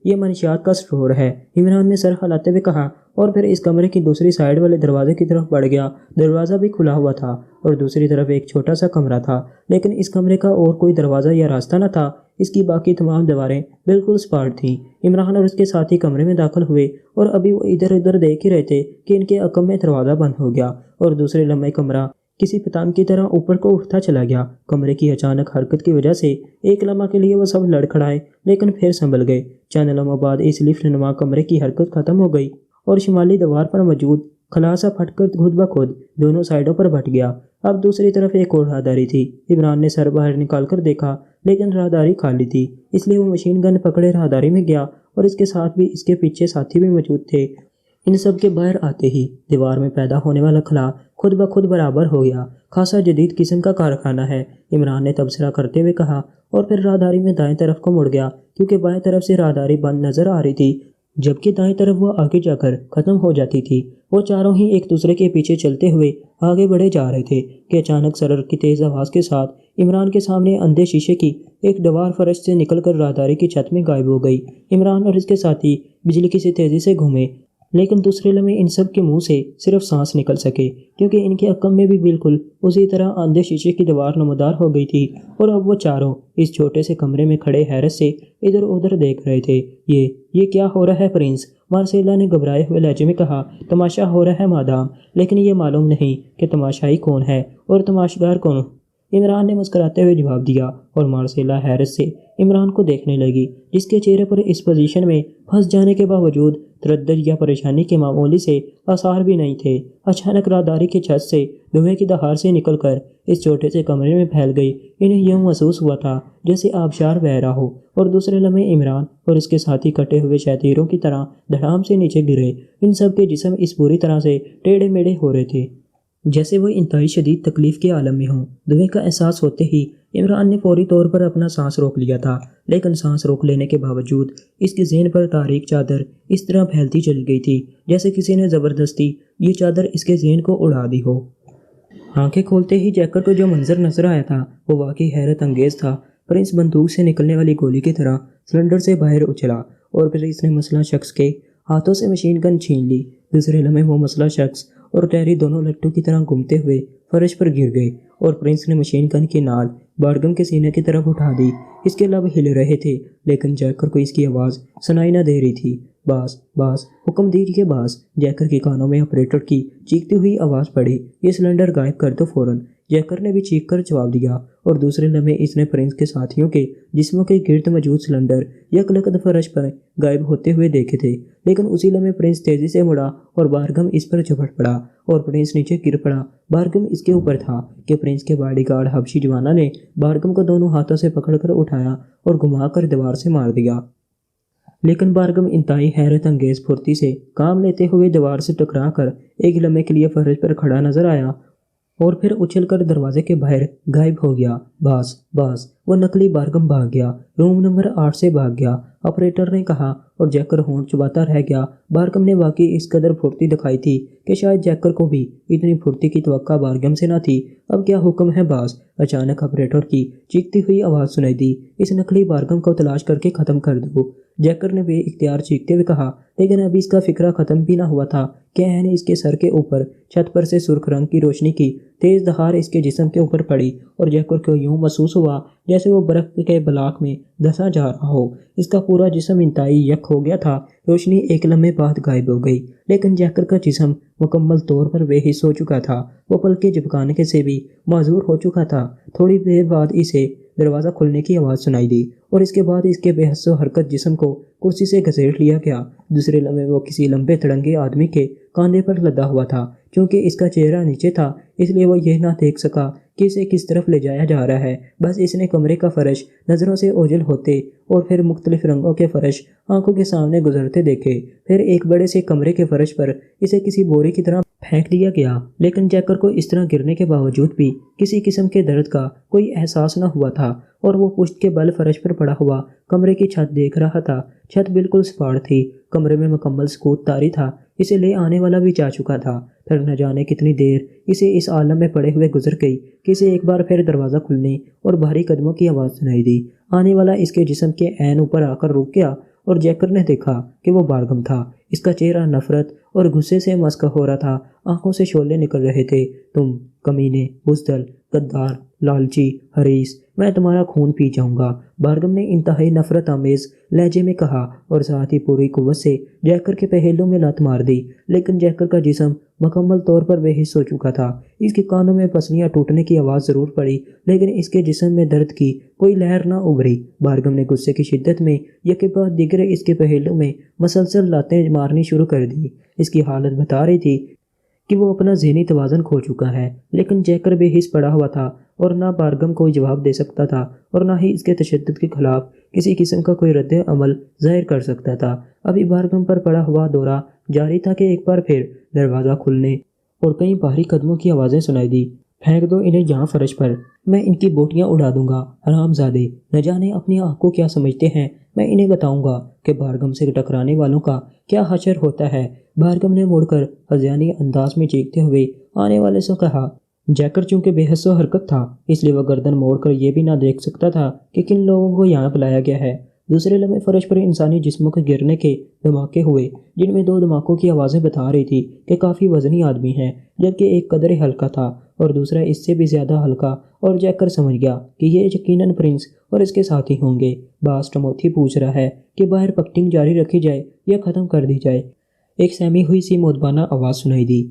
یہ منشیات کا اسٹور ہے، عمران نے سر ہلاتے ہوئے کہا، اور پھر اس کمرے کی دوسری سائیڈ والے دروازے کی طرف بڑھ گیا۔ دروازہ بھی کھلا ہوا تھا اور دوسری طرف ایک چھوٹا سا کمرہ تھا، لیکن اس کمرے کا اور کوئی دروازہ یا راستہ نہ تھا۔ اس کی باقی تمام دیواریں بالکل سپاٹ تھیں۔ عمران اور اس کے ساتھی کمرے میں داخل ہوئے اور ابھی وہ ادھر ادھر دیکھ ہی رہے تھے کہ ان کے عقب میں دروازہ بند ہو گیا اور دوسرے لمحے کمرہ کسی پتنگ کی طرح اوپر کو اٹھتا چلا گیا۔ کمرے کی اچانک حرکت کی وجہ سے ایک لمحہ کے لیے وہ سب لڑکھڑائے، لیکن پھر سنبھل گئے۔ چند لمحوں بعد اس لفٹ نما کمرے کی حرکت ختم ہو گئی اور شمالی دیوار پر موجود خلاصہ پھٹ کر خود بخود دونوں سائیڈوں پر بٹ گیا۔ اب دوسری طرف ایک اور راہداری تھی۔ عمران نے سر باہر نکال کر دیکھا، لیکن راہداری خالی تھی، اس لیے وہ مشین گن پکڑے راہداری میں گیا اور اس کے ساتھ بھی اس کے پیچھے ساتھی بھی موجود تھے۔ ان سب کے باہر آتے ہی دیوار میں پیدا ہونے والا خلا خود بخود برابر ہو گیا۔ خاصا جدید قسم کا کارخانہ ہے، عمران نے تبصرہ کرتے ہوئے کہا، اور پھر راہداری میں دائیں طرف کو مڑ گیا کیونکہ بائیں طرف سے راہداری بند نظر آ رہی تھی، جبکہ دائیں طرف وہ آگے جا کر ختم ہو جاتی تھی۔ وہ چاروں ہی ایک دوسرے کے پیچھے چلتے ہوئے آگے بڑھے جا رہے تھے کہ اچانک سرر کی تیز آواز کے ساتھ عمران کے سامنے اندھے شیشے کی ایک دیوار فرش سے نکل کر راہداری کی چھت میں غائب ہو گئی۔ عمران اور اس کے ساتھی بجلی کی سی تیزی سے گھومے، لیکن دوسرے لمحے ان سب کے منہ سے صرف سانس نکل سکے کیونکہ ان کے عقب میں بھی بالکل اسی طرح اندھے شیشے کی دیوار نمودار ہو گئی تھی، اور اب وہ چاروں اس چھوٹے سے کمرے میں کھڑے حیرت سے ادھر ادھر دیکھ رہے تھے۔ یہ کیا ہو رہا ہے پرنس؟ مارسیلا نے گھبرائے ہوئے لہجے میں کہا۔ تماشا ہو رہا ہے مادام، لیکن یہ معلوم نہیں کہ تماشائی کون ہے اور تماشاگر کون، عمران نے مسکراتے ہوئے جواب دیا، اور مارسیلا حیرت سے عمران کو دیکھنے لگی جس کے چہرے پر اس پوزیشن میں پھنس جانے کے باوجود تردد یا پریشانی کے معمولی سے آثار بھی نہیں تھے۔ اچانک راہداری کی چھت سے دھوئیں کی دہار سے نکل کر اس چھوٹے سے کمرے میں پھیل گئی۔ انہیں یوں محسوس ہوا تھا جیسے آبشار بہہ رہا ہو، اور دوسرے لمحے عمران اور اس کے ساتھی کٹے ہوئے شیطیروں کی طرح دھڑام سے نیچے گرے۔ ان سب کے جسم اس بری طرح سے ٹیڑھے میڑھے ہو رہے تھے جیسے وہ انتہائی شدید تکلیف کے عالم میں ہوں۔ دھوئیں کا احساس ہوتے ہی عمران نے فوری طور پر اپنا سانس روک لیا تھا، لیکن سانس روک لینے کے باوجود اس کی ذہن پر تاریک چادر اس طرح پھیلتی چلی گئی تھی جیسے کسی نے زبردستی یہ چادر اس کے ذہن کو اڑا دی ہو۔ آنکھیں کھولتے ہی جیکر کو جو منظر نظر آیا تھا وہ واقعی حیرت انگیز تھا۔ پرنس بندوق سے نکلنے والی گولی کی طرح سلنڈر سے باہر اچھلا اور پھر اس نے مسلح شخص کے ہاتھوں سے مشین گن چھین لی۔ دوسرے لمحے وہ مسلح شخص اور ٹیری دونوں لٹو کی طرح گھومتے ہوئے فرش پر گر گئے، اور پرنس نے مشین گن کی نال بارگم کے سینے کی طرف اٹھا دی۔ اس کے لب ہل رہے تھے، لیکن جیکر کو اس کی آواز سنائی نہ دے رہی تھی۔ باس باس، حکم دیجیے باس۔ جیکر کے کانوں میں آپریٹر کی چیختی ہوئی آواز پڑی، یہ سلنڈر غائب کر دو فوراً۔ جیکر نے بھی چیخ کر جواب دیا، اور دوسرے لمحے اس نے پرنس کے ساتھیوں کے جسموں کے گرد موجود سلنڈر یکلخت فرش پر غائب ہوتے ہوئے دیکھے تھے، لیکن اسی لمحے پرنس تیزی سے مڑا اور بارگم اس پر جھپٹ پڑا اور پرنس نیچے گر پڑا۔ بارگم اس کے اوپر تھا کہ پرنس کے باڈی گارڈ حبشی جوانہ نے بارگم کو دونوں ہاتھوں سے پکڑ کر اٹھایا اور گھما کر دیوار سے مار دیا، لیکن بارگم انتہائی حیرت انگیز پھرتی سے کام لیتے ہوئے دیوار سے ٹکرا کر ایک لمحے کے لیے فرش پر کھڑا نظر آیا اور پھر اچھل کر دروازے کے باہر غائب ہو گیا۔ باس باس، وہ نقلی بارگم بھاگ گیا، روم نمبر 8 سے بھاگ گیا، آپریٹر نے کہا، اور جیکر ہونٹ چباتا رہ گیا۔ بارگم نے واقعی اس قدر پھرتی دکھائی تھی کہ شاید جیکر کو بھی اتنی پھرتی کی توقع بارگم سے نہ تھی۔ اب کیا حکم ہے باس؟ اچانک آپریٹر کی چیختی ہوئی آواز سنائی دی، اس نقلی بارگم کو تلاش کر کے ختم کر دو۔ جیکر نے بے اختیار چیختے ہوئے کہا، لیکن ابھی اس کا فکرہ ختم بھی نہ ہوا تھا کہ عین اس کے سر کے اوپر چھت پر سے سرخ رنگ کی روشنی کی تیز دھار اس کے جسم کے اوپر پڑی، اور جیکر کو یوں محسوس ہوا جیسے وہ برف کے بلاک میں دھنسا جا رہا ہو۔ اس کا پورا جسم انتہائی یک ہو گیا تھا۔ روشنی ایک لمحے بعد غائب ہو گئی، لیکن جیکر کا جسم مکمل طور پر بے حس ہو چکا تھا۔ وہ پلکیں جھپکانے سے بھی معذور ہو چکا تھا۔ تھوڑی دیر بعد اسے دروازہ کھلنے کی آواز سنائی دی، اور اس کے بعد اس کے بے حس و حرکت جسم کو کرسی سے گھسیٹ لیا گیا۔ دوسرے لمحے وہ کسی لمبے تڑنگے آدمی کے کاندھے پر لدا ہوا تھا۔ چونکہ اس کا چہرہ نیچے تھا اس لیے وہ یہ نہ دیکھ سکا کہ اسے کس طرف لے جایا جا رہا ہے، بس اس نے کمرے کا فرش نظروں سے اوجھل ہوتے اور پھر مختلف رنگوں کے فرش آنکھوں کے سامنے گزرتے دیکھے۔ پھر ایک بڑے سے کمرے کے فرش پر اسے کسی بوری کی طرح پھینک دیا گیا، لیکن جیکر کو اس طرح گرنے کے باوجود بھی کسی قسم کے درد کا کوئی احساس نہ ہوا تھا اور وہ پشت کے بل فرش پر پڑا ہوا کمرے کی چھت دیکھ رہا تھا۔ چھت بالکل سپاٹ تھی، کمرے میں مکمل سکوت طاری تھا۔ اسے لے آنے والا بھی جا چکا تھا۔ پھر نہ جانے کتنی دیر اسے اس عالم میں پڑے ہوئے گزر گئی کہ اسے ایک بار پھر دروازہ کھلنے اور بھاری قدموں کی آواز سنائی دی۔ آنے والا اس کے جسم کے عین اوپر آ کر رک گیا اور جیکر نے دیکھا کہ وہ بارگم تھا۔ اس کا چہرہ نفرت اور غصے سے مسک ہو رہا تھا، آنکھوں سے شعلے نکل رہے تھے۔ تم کمینے، بزدل، غدار، لالچی، حریص، میں تمہارا خون پی جاؤں گا، بارگم نے انتہائی نفرت آمیز لہجے میں کہا اور ساتھ ہی پوری قوت سے جیکر کے پہلو میں لت مار دی۔ لیکن جیکر کا جسم مکمل طور پر بے حس ہو چکا تھا۔ اس کے کانوں میں پسلیاں ٹوٹنے کی آواز ضرور پڑی، لیکن اس کے جسم میں درد کی کوئی لہر نہ ابھری۔ بارگم نے غصے کی شدت میں یکے بعد دیگرے اس کے پہلو میں مسلسل لاتیں مارنی شروع کر دی۔ اس کی حالت بتا رہی تھی کہ وہ اپنا ذہنی توازن کھو چکا ہے، لیکن جیکر بے حس پڑا ہوا تھا اور نہ بارگم کوئی جواب دے سکتا تھا اور نہ ہی اس کے تشدد کے خلاف کسی قسم کا کوئی رد عمل ظاہر کر سکتا تھا۔ ابھی بارگم پر پڑا ہوا دورہ جاری تھا کہ ایک بار پھر دروازہ کھلنے اور کئی بھاری قدموں کی آوازیں سنائی دی۔ پھینک دو انہیں یہاں فرش پر، میں ان کی بوٹیاں اڑا دوں گا، حرام زادے، نہ جانے اپنے آپ کو کیا سمجھتے ہیں، میں انہیں بتاؤں گا کہ بارگم سے ٹکرانے والوں کا کیا حشر ہوتا ہے۔ بارگم نے مڑ کر ہذیانی انداز میں چیختے ہوئے آنے والے سے کہا۔ جیکر چونکہ بے حس و حرکت تھا، اس لیے وہ گردن موڑ کر یہ بھی نہ دیکھ سکتا تھا کہ کن لوگوں کو یہاں بلایا گیا ہے۔ دوسرے لمحے فرش پر انسانی جسموں کے گرنے کے دھماکے ہوئے، جن میں 2 دھماکوں کی آوازیں بتا رہی تھی کہ کافی وزنی آدمی ہے، جبکہ ایک قدر ہلکا تھا اور دوسرا اس سے بھی زیادہ ہلکا، اور جیکر سمجھ گیا کہ یہ یقیناً پرنس اور اس کے ساتھی ہوں گے۔ باس ٹموتھی پوچھ رہا ہے کہ باہر پکٹنگ جاری رکھی جائے یا ختم کر دی جائے، ایک سہمی ہوئی سی مودبانہ آواز سنائی دی۔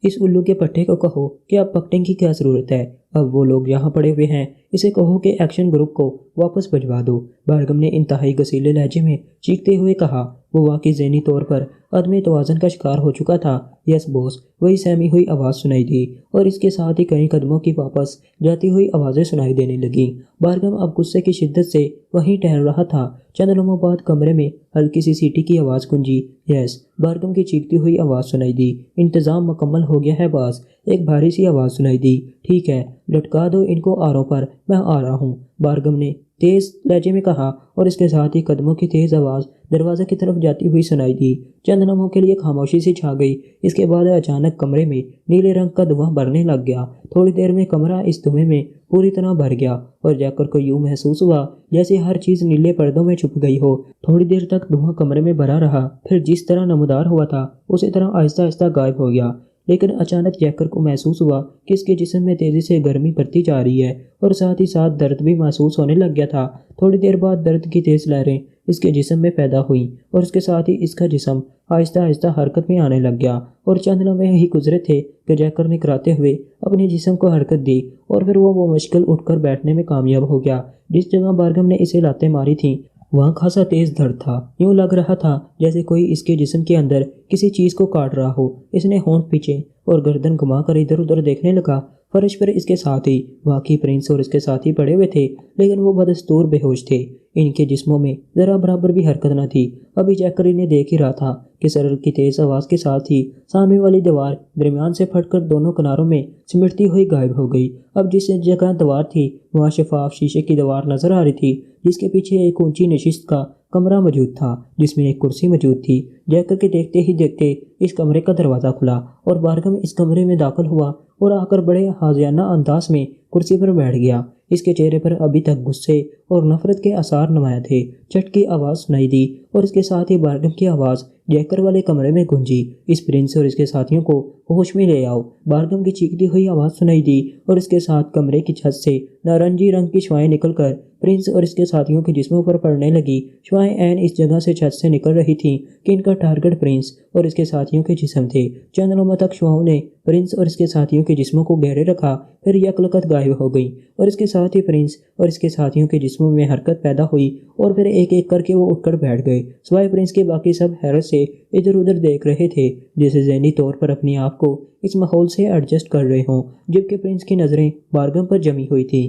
اس الو کے پٹھے کو کہو کہ اب پکٹنگ کی کیا ضرورت ہے، اب وہ لوگ یہاں پڑے ہوئے ہیں، اسے کہو کہ ایکشن گروپ کو واپس بھجوا دو، بارگم نے انتہائی غصیلے لہجے میں چیختے ہوئے کہا۔ وہ واقعی ذہنی طور پر عدم توازن کا شکار ہو چکا تھا۔ یس بوس، وہی سہمی ہوئی آواز سنائی دی اور اس کے ساتھ ہی کئی قدموں کی واپس جاتی ہوئی آوازیں سنائی دینے لگیں۔ بارگم اب غصے کی شدت سے وہیں ٹہل رہا تھا۔ چند لمحوں بعد کمرے میں ہلکی سی سیٹی کی آواز گونجی۔ یس، بارگم کی چیختی ہوئی آواز سنائی دی۔ انتظام مکمل ہو گیا ہے باس، ایک بھاری سی آواز سنائی دی۔ ٹھیک ہے، لٹکا دو ان کو آروں پر، میں آ رہا ہوں، بارگم نے تیز لہجے میں کہا اور اس کے ساتھ ہی قدموں کی تیز آواز دروازے کی طرف جاتی ہوئی سنائی دی۔ چند لمحوں کے لیے خاموشی سی چھا گئی، اس کے بعد اچانک کمرے میں نیلے رنگ کا دھواں بھرنے لگ گیا۔ تھوڑی دیر میں کمرہ اس دھوئیں میں پوری طرح بھر گیا اور جیکر کو یوں محسوس ہوا جیسے ہر چیز نیلے پردوں میں چھپ گئی ہو۔ تھوڑی دیر تک دھواں کمرے میں بھرا رہا، پھر جس طرح نمودار ہوا تھا اسی طرح آہستہ آہستہ غائب ہو گیا۔ لیکن اچانک جیکر کو محسوس ہوا کہ اس کے جسم میں تیزی سے گرمی بڑھتی جا رہی ہے اور ساتھ ہی ساتھ درد بھی محسوس ہونے لگ گیا تھا۔ تھوڑی دیر بعد درد کی تیز لہریں اس کے جسم میں پیدا ہوئیں اور اس کے ساتھ ہی اس کا جسم آہستہ آہستہ حرکت میں آنے لگ گیا، اور چند لمحے ہی گزرے تھے کہ جیکر نے کراتے ہوئے اپنے جسم کو حرکت دی اور پھر وہ مشکل اٹھ کر بیٹھنے میں کامیاب ہو گیا۔ جس جگہ بارگم نے اسے لاتیں ماری تھیں وہاں خاصا تیز درد تھا، یوں لگ رہا تھا جیسے کوئی اس کے جسم کے اندر کسی چیز کو کاٹ رہا ہو۔ اس نے ہونٹ پیچھے اور گردن گھما کر ادھر ادھر دیکھنے لگا۔ فرش پر اس کے ساتھی واقعی پرنس اور اس کے ساتھی پڑے ہوئے تھے، لیکن وہ بدستور بے ہوش تھے، ان کے جسموں میں ذرا برابر بھی حرکت نہ تھی۔ ابھی جیکر انہیں دیکھ ہی رہا تھا کہ سرل کی تیز آواز کے ساتھ ہی سامنے والی دیوار درمیان سے پھٹ کر دونوں کناروں میں سمٹتی ہوئی غائب ہو گئی۔ اب جس جگہ دیوار تھی وہاں شفاف شیشے کی دیوار نظر آ رہی تھی، جس کے پیچھے ایک اونچی نشست کا کمرہ موجود تھا جس میں ایک کرسی موجود تھی۔ جیکر کے دیکھتے ہی دیکھتے اس کمرے کا دروازہ کھلا اور بارگم اس کمرے میں داخل ہوا اور آ کر بڑے حاضرانہ انداز میں کرسی پر بیٹھ گیا۔ اس کے چہرے پر ابھی تک غصے اور نفرت کے آثار نمایاں تھے۔ چٹ کی آواز سنائی دی اور اس کے ساتھ ہی بارگم کی آواز جیکر والے کمرے میں گونجی۔ اس پرنس اور اس کے ساتھیوں کو ہوش میں لے آؤ، بارگم کی چیختی ہوئی آواز سنائی دی اور اس کے ساتھ کمرے کی چھت سے نارنجی رنگ کی شعاعیں نکل کر پرنس اور اس کے ساتھیوں کے جسموں پر پڑنے لگی۔ شعاعیں عین اس جگہ سے چھت سے نکل رہی تھیں کہ ان کا ٹارگٹ پرنس اور اس کے ساتھیوں کے جسم تھے۔ چند لمحوں تک شعاعوں نے پرنس اور اس کے ساتھیوں کے جسموں کو گھیرے رکھا، پھر یکلکت غائب ہو گئی اور اس کے ساتھ ہی پرنس اور اس کے ساتھیوں کے جسموں میں حرکت پیدا ہوئی اور پھر ایک ایک کر کے وہ اٹھ کر بیٹھ گئے۔ سوائے پرنس کے باقی سب حیرت سے ادھر ادھر دیکھ رہے تھے، جیسے ذہنی طور پر اپنے آپ کو اس ماحول سے ایڈجسٹ کر رہے ہوں، جبکہ پرنس کی نظریں بارگم پر جمی ہوئی تھی۔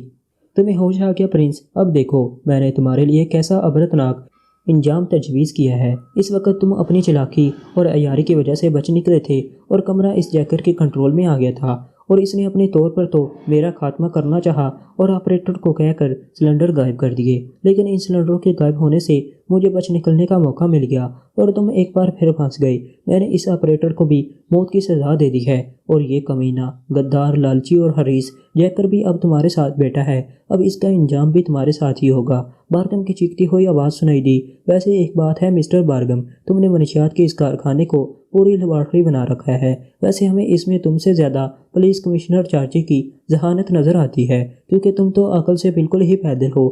تمہیں ہوش آ گیا پرنس، اب دیکھو میں نے تمہارے لیے کیسا عبرتناک انجام تجویز کیا ہے۔ اس وقت تم اپنی چلاکی اور عیاری کی وجہ سے بچ نکلے تھے اور کمرہ اس جیکر کے کنٹرول میں آ گیا تھا اور اس نے اپنے طور پر تو میرا خاتمہ کرنا چاہا اور آپریٹر کو کہہ کر سلنڈر غائب کر دیے، لیکن ان سلنڈروں کے غائب ہونے سے مجھے بچ نکلنے کا موقع مل گیا اور تم ایک بار پھر پھنس گئے۔ میں نے اس آپریٹر کو بھی موت کی سزا دے دی ہے اور یہ کمینہ، غدار، لالچی اور حریص جیکر بھی اب تمہارے ساتھ بیٹھا ہے۔ اب اس کا انجام بھی تمہارے ساتھ ہی ہوگا۔ بارگم کی چیختی ہوئی آواز سنائی دی۔ ویسے ایک بات ہے مسٹر بارگم، تم نے منشیات کے اس کارخانے کو پوری لیبارٹری بنا رکھا ہے۔ ویسے ہمیں اس میں تم سے زیادہ پولیس کمشنر چارجی کی ذہانت نظر آتی ہے، کیونکہ تم تو عقل سے بالکل ہی پیدل ہو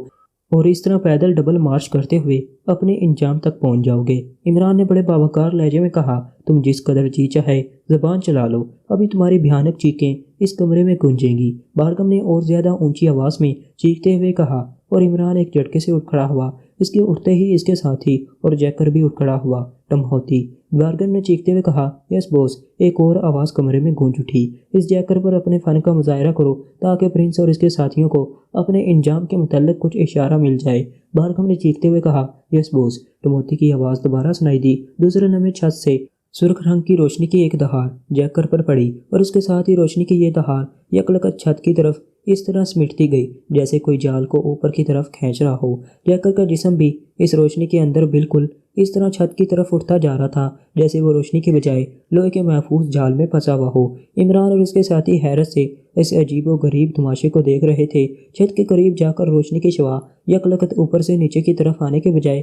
اور اس طرح پیدل ڈبل مارچ کرتے ہوئے اپنے انجام تک پہنچ جاؤ گے۔ عمران نے بڑے باوقار لہجے میں کہا، تم جس قدر جی چاہے زبان چلا لو، ابھی تمہاری بھیانک چیخیں اس کمرے میں گونجیں گی۔ بارگم نے اور زیادہ اونچی آواز میں چیختے ہوئے کہا اور عمران ایک جھٹکے سے اٹھ کھڑا ہوا۔ اس کے اٹھتے ہی اس کے ساتھی اور جیکر بھی اٹھ کھڑا ہوا۔ ٹمہوتی، بارگم نے چیختے ہوئے کہا، یس بوس۔ ایک اور آواز کمرے میں گونج اٹھی، اس جیکر پر اپنے فن کا مظاہرہ کرو تاکہ پرنس اور اس کے ساتھیوں کو اپنے انجام کے متعلق کچھ اشارہ مل جائے۔ بارگم نے چیختے ہوئے کہا، یس بوس۔ ٹمہوتی کی آواز دوبارہ سنائی دی۔ دوسرے لمحے چھت سے سرخ رنگ کی روشنی کی ایک دہار جیکر پر پڑی اور اس کے ساتھ ہی روشنی کی یہ دہار یکلکت چھت کی طرف اس طرح سمٹتی گئی جیسے کوئی جال کو اوپر کی طرف کھینچ رہا ہو۔ جیکر کا جسم بھی اس روشنی کے اندر بالکل اس طرح چھت کی طرف اٹھتا جا رہا تھا جیسے وہ روشنی کے بجائے لوہے کے محفوظ جال میں پھنسا ہوا ہو۔ عمران اور اس کے ساتھی حیرت سے اس عجیب و غریب تماشے کو دیکھ رہے تھے۔ چھت کے قریب جا کر روشنی کی شعاع یکلکت اوپر سے نیچے کی طرف آنے کے بجائے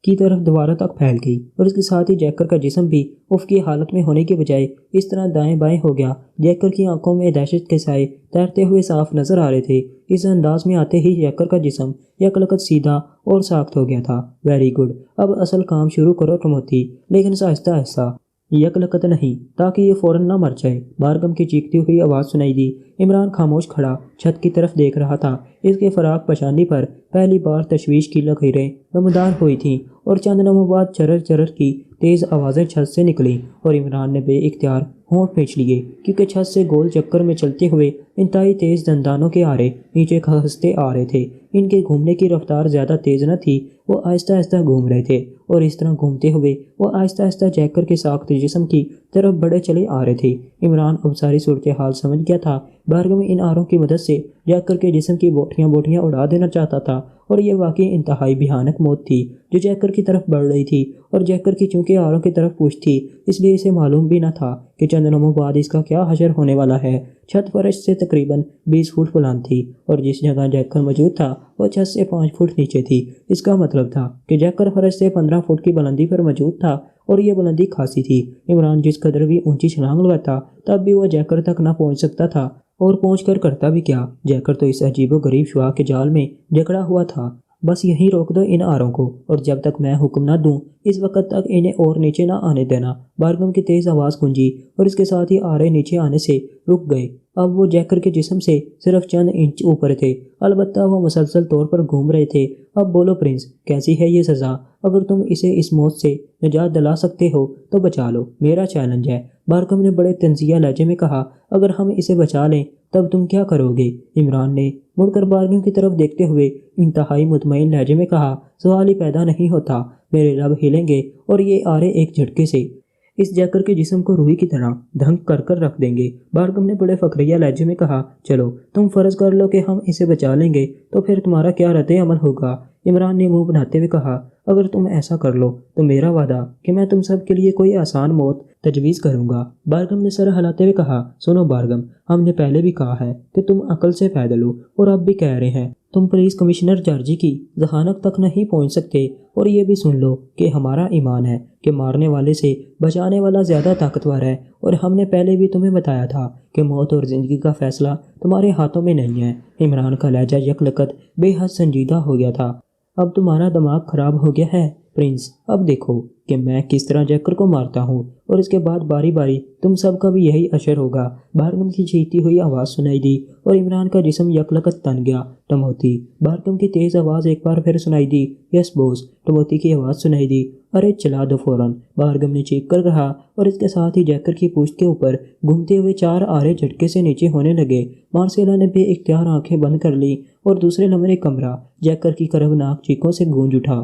کی طرف دوبارہ تک پھیل گئی اور اس کے ساتھ ہی جیکر کا جسم بھی افقی حالت میں ہونے کے بجائے اس طرح دائیں بائیں ہو گیا۔ جیکر کی آنکھوں میں دہشت کے سائے تیرتے ہوئے صاف نظر آ رہے تھے۔ اس انداز میں آتے ہی جیکر کا جسم یکلکت سیدھا اور ساخت ہو گیا تھا۔ ویری گڈ، اب اصل کام شروع کرو ٹمہوتی، لیکن آہستہ آہستہ، یکلکت نہیں، تاکہ یہ فوراً نہ مر جائے۔ بارگم کی چیختی ہوئی آواز سنائی دی۔ عمران خاموش کھڑا چھت کی طرف دیکھ رہا تھا۔ اس کے فراق پیشانی پر پہلی بار تشویش کی لکیریں نمودار ہوئی تھیں اور چند لمحوں بعد چرر چرر کی تیز آوازیں چھت سے نکلیں اور عمران نے بے اختیار ہونٹ کھینچ لیے، کیونکہ چھت سے گول چکر میں چلتے ہوئے انتہائی تیز دندانوں کے آرے نیچے کھستے آ رہے تھے۔ ان کے گھومنے کی رفتار زیادہ تیز نہ تھی، وہ آہستہ آہستہ گھوم رہے تھے اور اس طرح گھومتے ہوئے وہ آہستہ آہستہ جیکر کے ساخت جسم کی طرف بڑے چلے آ رہے تھے۔ عمران اب ساری صورتحال سمجھ گیا تھا۔ بارگم ان آروں کی مدد سے جیکر کے جسم کی بوٹیاں بوٹیاں اڑا دینا چاہتا تھا اور یہ واقعی انتہائی بھیانک موت تھی جو جیکر کی طرف بڑھ رہی تھی، اور جیکر کی چونکہ آروں کی طرف پوچھ تھی اس لیے اسے معلوم بھی نہ تھا کہ چند لمحوں بعد اس کا کیا حشر ہونے والا ہے۔ چھت فرش سے تقریباً 20 فٹ بلند تھی اور جس جگہ جیکر موجود تھا وہ چھت سے 5 فٹ نیچے تھی۔ اس کا مطلب تھا کہ جیکر فرش سے 15 فٹ کی بلندی پر موجود تھا اور یہ بلندی خاصی تھی۔ عمران جس قدر بھی اونچی چھلانگ لگاتا تب بھی وہ جیکر تک نہ پہنچ سکتا تھا، اور پہنچ کر کرتا بھی کیا؟ جیکر تو اس عجیب و غریب شعاع کے جال میں جکڑا ہوا تھا۔ بس یہیں روک دو ان آروں کو، اور جب تک میں حکم نہ دوں اس وقت تک انہیں اور نیچے نہ آنے دینا۔ بارگم کی تیز آواز گونجی اور اس کے ساتھ ہی آرے نیچے آنے سے رک گئے۔ اب وہ جیکر کے جسم سے صرف چند انچ اوپر تھے، البتہ وہ مسلسل طور پر گھوم رہے تھے۔ اب بولو پرنس، کیسی ہے یہ سزا؟ اگر تم اسے اس موت سے نجات دلا سکتے ہو تو بچا لو، میرا چیلنج ہے۔ بارگم نے بڑے طنزیہ لہجے میں کہا، اگر ہم اسے بچا لیں تب تم کیا کرو گے؟ عمران نے مڑ کر بارگم کی طرف دیکھتے ہوئے انتہائی مطمئن لہجے میں کہا، سوال ہی پیدا نہیں ہوتا۔ میرے لب ہلیں گے اور یہ آرے ایک جھٹکے سے اس جیکر کے جسم کو روئی کی طرح دھنک کر کر رکھ دیں گے۔ بارگم نے بڑے فخریہ لہجے میں کہا، چلو تم فرض کر لو کہ ہم اسے بچا لیں گے تو پھر تمہارا کیا رد عمل ہوگا؟ عمران نے منہ بناتے ہوئے کہا، اگر تم ایسا کر لو تو میرا وعدہ کہ میں تم سب کے لیے کوئی آسان موت تجویز کروں گا۔ بارگم نے سر ہلاتے ہوئے کہا، سنو بارگم، ہم نے پہلے بھی کہا ہے کہ تم عقل سے پیدل ہو اور اب بھی کہہ رہے ہیں تم پولیس کمشنر جارجی کی ذہانت تک نہیں پہنچ سکتے، اور یہ بھی سن لو کہ ہمارا ایمان ہے کہ مارنے والے سے بچانے والا زیادہ طاقتور ہے، اور ہم نے پہلے بھی تمہیں بتایا تھا کہ موت اور زندگی کا فیصلہ تمہارے ہاتھوں میں نہیں ہے۔ عمران کا لہجہ یکلکت بے حد سنجیدہ ہو گیا تھا۔ اب تمہارا دماغ خراب ہو گیا ہے پرنس، اب دیکھو کہ میں کس طرح جیکر کو مارتا ہوں، اور اس کے بعد باری باری تم سب کا بھی یہی اشر ہوگا۔ بارگم کی چیختی ہوئی آواز سنائی دی اور عمران کا جسم یکلکت تن گیا۔ ٹمہوتی، بارگم کی تیز آواز ایک بار پھر سنائی دی۔ یس بوس، ٹمہوتی کی آواز سنائی دی۔ ارے چلا دو فوراً، بارگم نے چیخ کر کہا، اور اس کے ساتھ ہی جیکر کی پوچھ کے اوپر گھومتے ہوئے 4 آرے جھٹکے سے نیچے ہونے لگے۔ مارسیلا نے بے اختیار آنکھیں بند کر لی اور دوسرے لمحے کمرہ جیکر کی کربناک چیخوں سے گونج اٹھا۔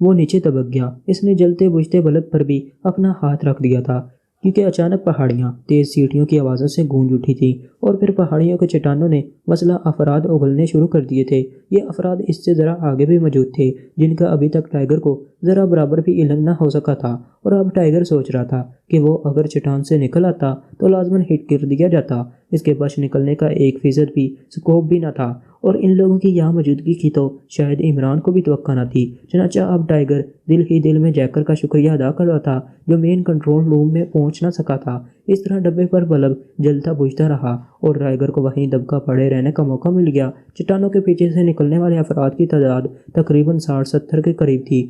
وہ نیچے دبک گیا۔ اس نے جلتے بجھتے بلب پر بھی اپنا ہاتھ رکھ دیا تھا کیونکہ اچانک پہاڑیاں تیز سیٹیوں کی آوازوں سے گونج اٹھی تھیں اور پھر پہاڑیوں کے چٹانوں نے مسلح افراد اگلنے شروع کر دیے تھے۔ یہ افراد اس سے ذرا آگے بھی موجود تھے جن کا ابھی تک ٹائیگر کو ذرا برابر بھی علم نہ ہو سکا تھا، اور اب ٹائیگر سوچ رہا تھا کہ وہ اگر چٹان سے نکل آتا تو لازماً ہٹ کر دیا جاتا۔ اس کے بچ نکلنے کا 1% بھی سکوپ بھی نہ تھا، اور ان لوگوں کی یہاں موجودگی کی تو شاید عمران کو بھی توقع نہ تھی۔ چنانچہ اب ٹائیگر دل ہی دل میں جیکر کا شکریہ ادا کر رہا تھا جو مین کنٹرول روم میں پہنچ نہ سکا تھا۔ اس طرح ڈبے پر بلب جلتا بجھتا رہا اور ٹائیگر کو وہیں دبکا پڑے رہنے کا موقع مل گیا۔ چٹانوں کے پیچھے سے نکلنے والے افراد کی تعداد تقریباً 60-70 کے قریب تھی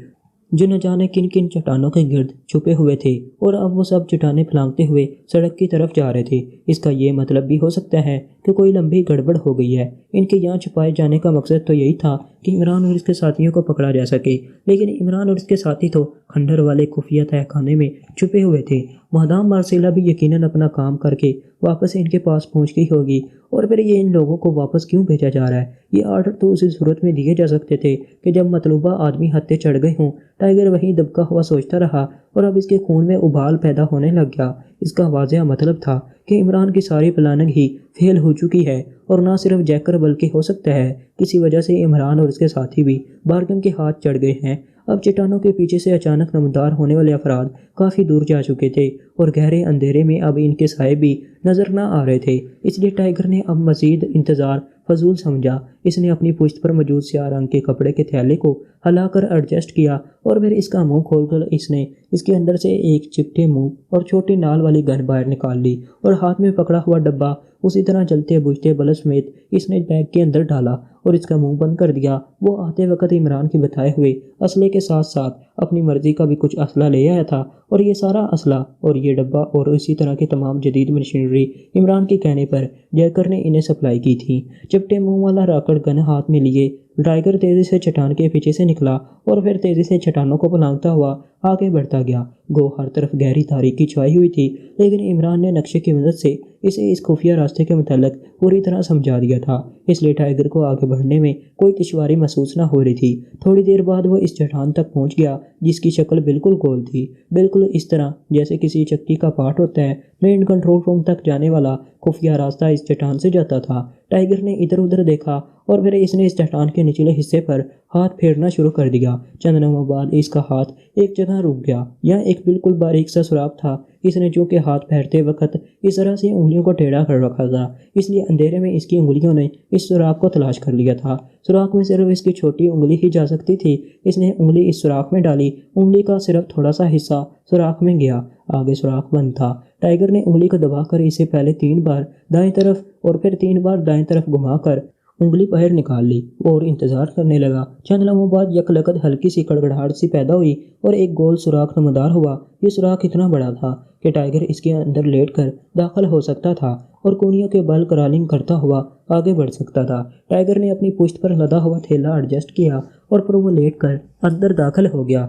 جو نہ جانے کن کن چٹانوں کے گرد چھپے ہوئے تھے، اور اب وہ سب چٹانیں پھلانگتے ہوئے سڑک کی طرف جا رہے تھے۔ اس کا یہ مطلب بھی ہو سکتا ہے کہ کوئی لمبی گڑبڑ ہو گئی ہے۔ ان کے یہاں چھپائے جانے کا مقصد تو یہی تھا کہ عمران اور اس کے ساتھیوں کو پکڑا جا سکے، لیکن عمران اور اس کے ساتھی تو کھنڈر والے خفیہ تہہ خانے میں چھپے ہوئے تھے۔ مادام مارسیلا بھی یقیناً اپنا کام کر کے واپس ان کے پاس پہنچ گئی ہوگی، اور پھر یہ ان لوگوں کو واپس کیوں بھیجا جا رہا ہے؟ یہ آرڈر تو اسی صورت میں دیے جا سکتے تھے کہ جب مطلوبہ آدمی ہتھے چڑھ گئے ہوں۔ ٹائیگر وہیں دبکا ہوا سوچتا رہا، اور اب اس کے خون میں ابال پیدا ہونے لگ گیا۔ اس کا واضح مطلب تھا کہ عمران کی ساری پلاننگ ہی فیل ہو چکی ہے، اور نہ صرف جیکر بلکہ ہو سکتا ہے کسی وجہ سے عمران اور اس کے ساتھی بھی بارگم کے ہاتھ چڑھ گئے ہیں۔ اب چٹانوں کے پیچھے سے اچانک نمودار ہونے والے افراد کافی دور جا چکے تھے، اور گہرے اندھیرے میں اب ان کے سائے بھی نظر نہ آ رہے تھے۔ اس لیے ٹائیگر نے اب مزید انتظار فضول سمجھا۔ اس نے اپنی پشت پر موجود سیاہ رنگ کے کپڑے کے تھیلے کو ہلا کر ایڈجسٹ کیا، اور پھر اس کا منہ کھول کر اس نے اس کے اندر سے ایک چپٹے منہ اور چھوٹی نال والی گن باہر نکال لی، اور ہاتھ میں پکڑا ہوا ڈبہ اسی طرح جلتے بجھتے بلب سمیت اس نے بیگ کے اندر ڈالا اور اس کا منہ بند کر دیا۔ وہ آتے وقت عمران کے بتائے ہوئے اسلحے کے ساتھ ساتھ اپنی مرضی کا بھی کچھ اسلحہ لے آیا تھا، اور یہ سارا اسلحہ اور یہ ڈبہ اور اسی طرح کی تمام جدید مشینری عمران کے کہنے پر جیکر نے انہیں سپلائی کی تھی۔ چپٹے منہ والا راکٹ گن ہاتھ میں لیے ٹائیگر تیزی سے چٹان کے پیچھے سے نکلا، اور پھر تیزی سے چٹانوں کو پھلانگتا ہوا آگے بڑھتا گیا۔ گو ہر طرف گہری تاریکی چھائی ہوئی تھی، لیکن عمران نے نقشے کی مدد سے اسے اس خفیہ راستے کے متعلق پوری طرح سمجھا دیا تھا، اس لیے ٹائیگر کو آگے بڑھنے میں کوئی دشواری محسوس نہ ہو رہی تھی۔ تھوڑی دیر بعد وہ اس چٹان تک پہنچ گیا جس کی شکل بالکل گول تھی، بالکل اس طرح جیسے کسی چکی کا پارٹ ہوتا ہے۔ مین کنٹرول روم تک جانے والا خفیہ راستہ اس چٹان سے جاتا تھا۔ ٹائیگر نے ادھر ادھر دیکھا، اور پھر اس نے اس چٹان کے نچلے حصے پر ہاتھ پھیرنا شروع کر دیا۔ چند لمحوں بعد اس کا ہاتھ ایک جگہ رک گیا، یہاں ایک بالکل باریک سا سوراخ تھا۔ اس نے چونکہ ہاتھ پھیرتے وقت اس طرح سے انگلیوں کو ٹیڑھا کر رکھا تھا، اس لیے اندھیرے میں اس کی انگلیوں نے اس سوراخ کو تلاش کر لیا تھا۔ سوراخ میں صرف اس کی چھوٹی انگلی ہی جا سکتی تھی۔ اس نے انگلی اس سوراخ میں ڈالی، انگلی کا صرف تھوڑا سا حصہ سوراخ میں گیا، آگے سوراخ بند تھا۔ ٹائیگر نے انگلی کو دبا کر اسے پہلے 3 بار دائیں طرف اور پھر 3 بار دائیں طرف گھما کر انگلی باہر نکال لی اور انتظار کرنے لگا۔ چند لمحوں بعد یکلگت ہلکی سی کڑکڑاہٹ سی پیدا ہوئی اور ایک گول سوراخ نمودار ہوا۔ یہ سوراخ اتنا بڑا تھا کہ ٹائیگر اس کے اندر لیٹ کر داخل ہو سکتا تھا اور کونیوں کے بل کرالنگ کرتا ہوا آگے بڑھ سکتا تھا۔ ٹائیگر نے اپنی پشت پر لدا ہوا تھیلا ایڈجسٹ کیا اور پھر وہ لیٹ کر اندر داخل ہو گیا۔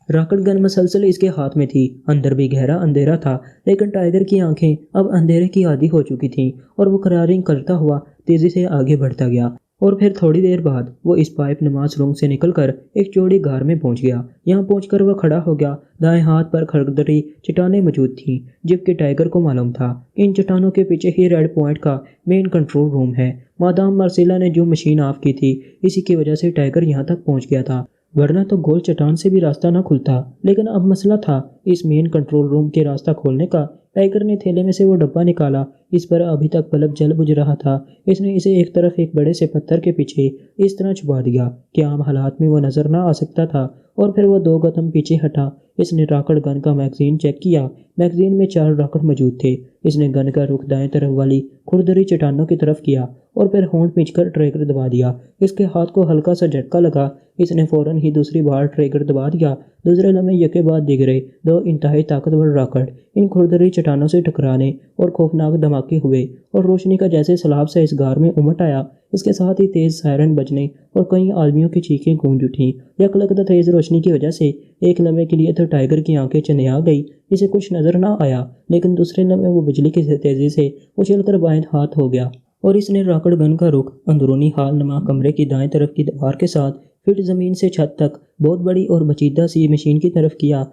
راکٹ گن مسلسل اس کے ہاتھ میں تھی، اندر بھی گہرا اندھیرا تھا، لیکن ٹائیگر کی آنکھیں اب اندھیرے کی عادی ہو چکی تھیں اور وہ کرالنگ کرتا ہوا تیزی سے آگے بڑھتا گیا۔ اور پھر تھوڑی دیر بعد وہ اس پائپ نماز روم سے نکل کر ایک چوڑی غار میں پہنچ گیا۔ یہاں پہنچ کر وہ کھڑا ہو گیا۔ دائیں ہاتھ پر کھردری چٹانیں موجود تھیں، جبکہ ٹائیگر کو معلوم تھا ان چٹانوں کے پیچھے ہی ریڈ پوائنٹ کا مین کنٹرول روم ہے۔ مادام مارسیلا نے جو مشین آف کی تھی اسی کی وجہ سے ٹائیگر یہاں تک پہنچ گیا تھا، ورنہ تو گول چٹان سے بھی راستہ نہ کھلتا۔ لیکن اب مسئلہ تھا اس مین کنٹرول روم کے راستہ کھولنے کا۔ ٹائیگر نے تھیلے میں سے وہ ڈبہ نکالا، اس پر ابھی تک بلب جل بجھ رہا تھا۔ اس نے اسے ایک طرف ایک بڑے سے پتھر کے پیچھے اس طرح چھپا دیا کہ عام حالات میں وہ نظر نہ آ سکتا تھا، اور پھر وہ 2 قدم پیچھے ہٹا۔ اس نے راکٹ گن کا میگزین چیک کیا، میگزین میں 4 راکٹ موجود تھے۔ اس نے گن کا رخ دائیں طرف والی کھردری چٹانوں کی طرف کیا اور پھر ہونٹ پھینچ کر ٹریگر دبا دیا۔ اس کے ہاتھ کو ہلکا سا جھٹکا لگا، اس نے فوراً ہی دوسری بار ٹریگر دبا دیا۔ دوسرے لمحے یکے بعد دیگرے 2 انتہائی طاقتور راکٹ ان کھردری چٹانوں سے ٹکرانے اور خوفناک دھماکے ہوئے اور روشنی کا جیسے سیلاب سے اس غار میں امٹ آیا۔ اس کے ساتھ ہی تیز سائرن بجنے اور کئی آدمیوں کی چیخیں گونج اٹھیں۔ یکلگت تیز روشنی کی وجہ سے ایک لمحے کے لیے تو ٹائیگر کی آنکھیں چنیا گئی، اسے کچھ نظر نہ آیا، لیکن دوسرے لمحے وہ بجلی کی تیزی سے اچھل کر بائیں ہاتھ ہو گیا اور اس نے راکٹ گن کا رخ اندرونی ہال نما کمرے کی دائیں طرف کی دیوار کے ساتھ فٹ زمین سے چھت تک بہت بڑی اور پیچیدہ سی مشین کی طرف کیا،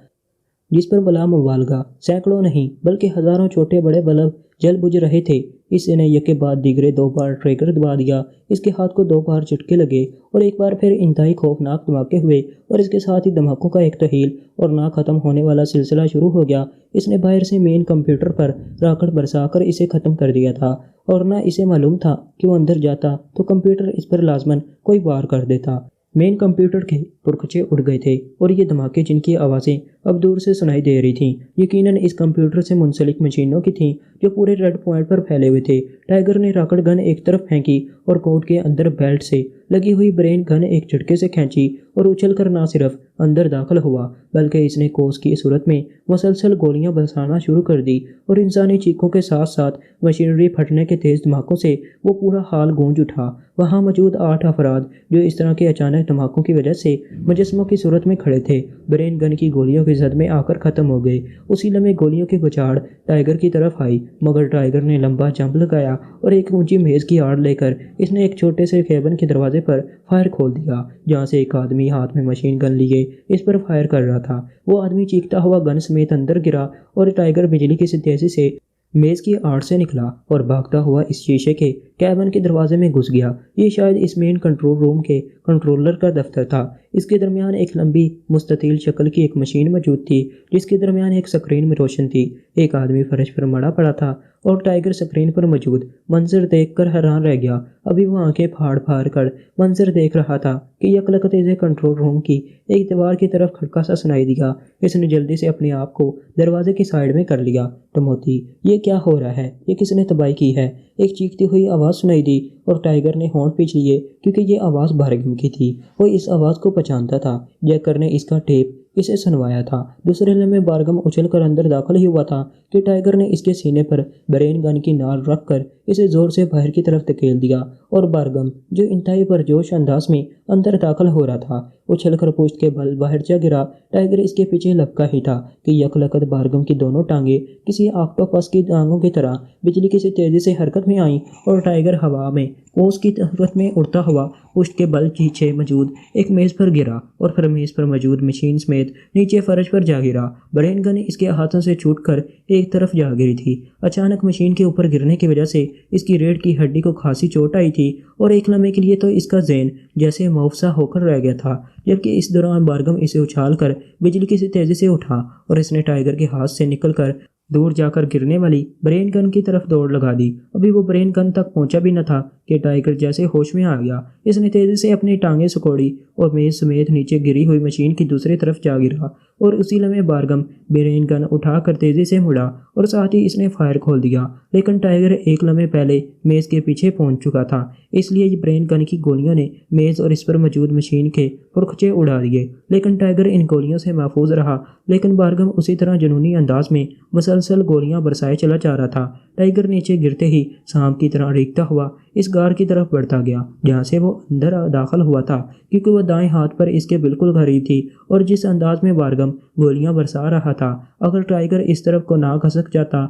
جس پر بلا مبالغہ سینکڑوں نہیں بلکہ ہزاروں چھوٹے بڑے بلب جل بجھ رہے تھے۔ اس نے یکے بعد دیگرے 2 بار ٹریگر دبا دیا، اس کے ہاتھ کو 2 بار جھٹکے لگے اور ایک بار پھر انتہائی خوفناک دھماکے ہوئے اور اس کے ساتھ ہی دھماکوں کا ایک طویل اور نہ ختم ہونے والا سلسلہ شروع ہو گیا۔ اس نے باہر سے مین کمپیوٹر پر راکٹ برسا کر اسے ختم کر دیا تھا اور نہ اسے معلوم تھا کہ وہ اندر جاتا تو کمپیوٹر اس پر لازماً کوئی وار کر دیتا۔ مین کمپیوٹر کے پرخچے اڑ گئے تھے اور یہ دھماکے جن کی آوازیں اب دور سے سنائی دے رہی تھیں یقیناً اس کمپیوٹر سے منسلک مشینوں کی تھیں جو پورے ریڈ پوائنٹ پر پھیلے ہوئے تھے۔ ٹائیگر نے راکٹ گن ایک طرف پھینکی اور کوٹ کے اندر بیلٹ سے لگی ہوئی برین گن ایک جھٹکے سے کھینچی اور اچھل کر نہ صرف اندر داخل ہوا بلکہ اس نے کوس کی صورت میں مسلسل گولیاں برسانا شروع کر دی اور انسانی چیخوں کے ساتھ ساتھ مشینری پھٹنے کے تیز دھماکوں سے وہ پورا حال گونج اٹھا۔ وہاں موجود 8 افراد جو اس طرح کے اچانک دھماکوں کی وجہ سے مجسموں کی صورت میں کھڑے تھے برین گن کی گولیوں کے زد میں آ کر ختم ہو گئے۔ اسی لمحے گولیوں کی بچھاڑ ٹائیگر کی طرف آئی مگر ٹائیگر نے لمبا جمپ لگایا اور ایک اونچی میز کی آڑ لے کر اس نے ایک چھوٹے سے کیبن کے دروازے پر فائر کھول دیا جہاں سے ایک آدمی ہاتھ میں مشین گن لیے اس پر فائر کر رہا تھا۔ وہ آدمی چیختا ہوا گن سمیت اندر گرا اور ٹائیگر بجلی کی تیزی سے میز کی آڑ سے نکلا اور بھاگتا ہوا اس شیشے کے کیبن کے دروازے میں گھس گیا۔ یہ شاید اس مین کنٹرول روم کے کنٹرولر کا دفتر تھا۔ اس کے درمیان ایک لمبی مستطیل شکل کی ایک مشین موجود تھی جس کے درمیان ایک سکرین میں روشن تھی۔ ایک آدمی فرش پر مڑا پڑا تھا اور ٹائیگر سکرین پر موجود منظر دیکھ کر حیران رہ گیا۔ ابھی وہ آنکھیں پھاڑ پھاڑ کر منظر دیکھ رہا تھا کہ یکلخت اسے کنٹرول روم کی ایک دیوار کی طرف کھڑکا سا سنائی دیا۔ اس نے جلدی سے اپنے آپ کو دروازے کی سائیڈ میں کر لیا۔ ٹموتی، یہ کیا ہو رہا ہے؟ یہ کس نے تباہی کی ہے؟ ایک چیختی ہوئی آواز سنائی دی اور ٹائیگر نے ہونٹ پیچھ لیے کیونکہ یہ آواز بارگم کی تھی۔ وہ اس آواز کو پہچانتا تھا۔ جیکر نے اس کا ٹیپ اسے سنوایا تھا۔ دوسرے لمحے بارگم اچھل کر اندر داخل ہی ہوا تھا کہ ٹائیگر نے اس کے سینے پر برین گن کی نال رکھ کر اسے زور سے باہر کی طرف دھکیل دیا اور بارگم جو انتہائی پرجوش انداز میں اندر داخل ہو رہا تھا اچھل کر پشت کے بل باہر جا گرا۔ ٹائیگر اس کے پیچھے لپکا ہی تھا کہ یکلخت بارگم کی دونوں ٹانگیں کسی آکٹوپس کی ٹانگوں کی طرح بجلی کی تیزی سے حرکت میں آئیں اور ٹائیگر ہوا میں کوس کی صورت میں اڑتا ہوا پشت کے بل پیچھے موجود ایک میز پر گرا اور پھر میز پر موجود مشین سمیت نیچے فرش پر جا گرا۔ برین گن اس کے ہاتھوں سے چھوٹ کر ایک طرف جا گری تھی۔ اچانک مشین کے اوپر گرنے کی وجہ سے اس کی ریڑھ کی ہڈی کو خاصی چوٹ آئی تھی اور ایک لمحے کے لیے تو اس کا ذہن جیسے موفسا ہو کر رہ گیا تھا جبکہ اس دوران بارگم اسے اچھال کر بجلی کی تیزی سے اٹھا اور اس نے ٹائیگر کے ہاتھ سے نکل کر دور جا کر گرنے والی برین گن کی طرف دوڑ لگا دی۔ ابھی وہ برین گن تک پہنچا بھی نہ تھا کہ ٹائیگر جیسے ہوش میں آ گیا۔ اس نے تیزی سے اپنی ٹانگیں سکوڑی اور میز سمیت نیچے گری ہوئی مشین کی دوسری طرف جا گرا اور اسی لمحے بارگم برین گن اٹھا کر تیزی سے مڑا اور ساتھ ہی اس نے فائر کھول دیا لیکن ٹائیگر ایک لمحے پہلے میز کے پیچھے پہنچ چکا تھا اس لیے یہ برین گن کی گولیوں نے میز اور اس پر موجود مشین کے پرخچے اڑا دیے لیکن ٹائیگر ان گولیوں سے محفوظ رہا۔ لیکن بارگم اسی طرح جنونی انداز میں مسلسل گولیاں برسائے چلا جا رہا تھا۔ ٹائیگر نیچے گرتے ہی سانپ کی طرح ریگتا ہوا اس غار کی طرف بڑھتا گیا جہاں سے وہ اندر داخل ہوا تھا کیونکہ وہ دائیں ہاتھ پر اس کے بالکل قریب تھی اور جس انداز میں بارگم گولیاں برسا رہا تھا اگر ٹائیگر اس طرف کو نہ کھسک جاتا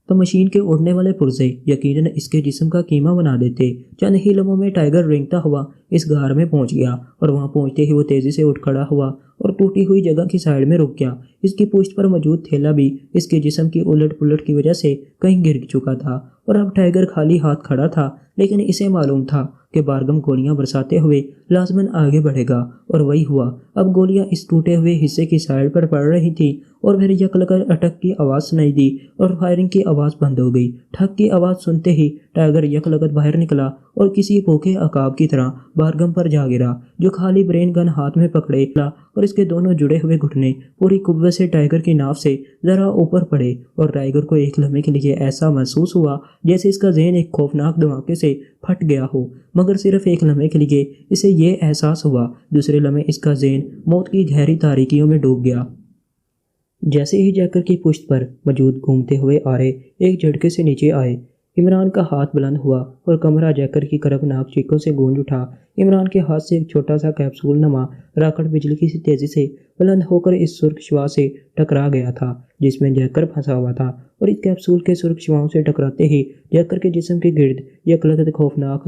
تو مشین کے اڑنے والے پرزے یقیناً اس کے جسم کا کیما بنا دیتے۔ چند ہی لمحوں میں ٹائیگر رینگتا ہوا اس غار میں پہنچ گیا اور وہاں پہنچتے ہی وہ تیزی سے اٹھ کھڑا ہوا اور ٹوٹی ہوئی جگہ کی سائیڈ میں رک گیا۔ اس کی پشت پر موجود تھیلا بھی اس کے جسم کی الٹ پلٹ کی وجہ سے کہیں گر چکا تھا اور اب ٹائیگر خالی ہاتھ کھڑا تھا لیکن اسے معلوم تھا کہ بارگم گولیاں برساتے ہوئے لازماً آگے بڑھے گا اور وہی ہوا۔ اب گولیاں اس ٹوٹے ہوئے حصے کی سائیڈ پر پڑ رہی تھیں اور پھر یکلخت اٹک کی آواز سنائی دی اور فائرنگ کی آواز بند ہو گئی۔ ٹھک کی آواز سنتے ہی ٹائیگر یکلخت باہر نکلا اور کسی بھوکے عقاب کی طرح بارگم پر جا گرا جو خالی برین گن ہاتھ میں پکڑے اور اس کے دونوں جڑے ہوئے گھٹنے پوری قوت سے ٹائیگر کی ناف سے ذرا اوپر پڑے اور ٹائیگر کو ایک لمحے کے لیے ایسا محسوس ہوا جیسے اس کا ذہن ایک خوفناک دھماکے سے پھٹ گیا ہو مگر صرف ایک لمحے کے لیے اسے یہ احساس ہوا۔ دوسرے لمحے اس کا ذہن موت کی گہری تاریکیوں میں ڈوب گیا۔ جیسے ہی جیکر کی پشت پر موجود گھومتے ہوئے آرے ایک جھٹکے سے نیچے آئے عمران کا ہاتھ بلند ہوا اور کمرہ جیکر کی کربناک چیخوں سے گونج اٹھا۔ عمران کے ہاتھ سے ایک چھوٹا سا کیپسول نما راکٹ بجلی کی تیزی سے بلند ہو کر اس سرخ شعاع سے ٹکرا گیا تھا جس میں جیکر پھنسا ہوا تھا اور اس کیپسول کے سرخ شعاعوں سے ٹکراتے ہی جیکر کے جسم کے گرد یکلخت خوفناک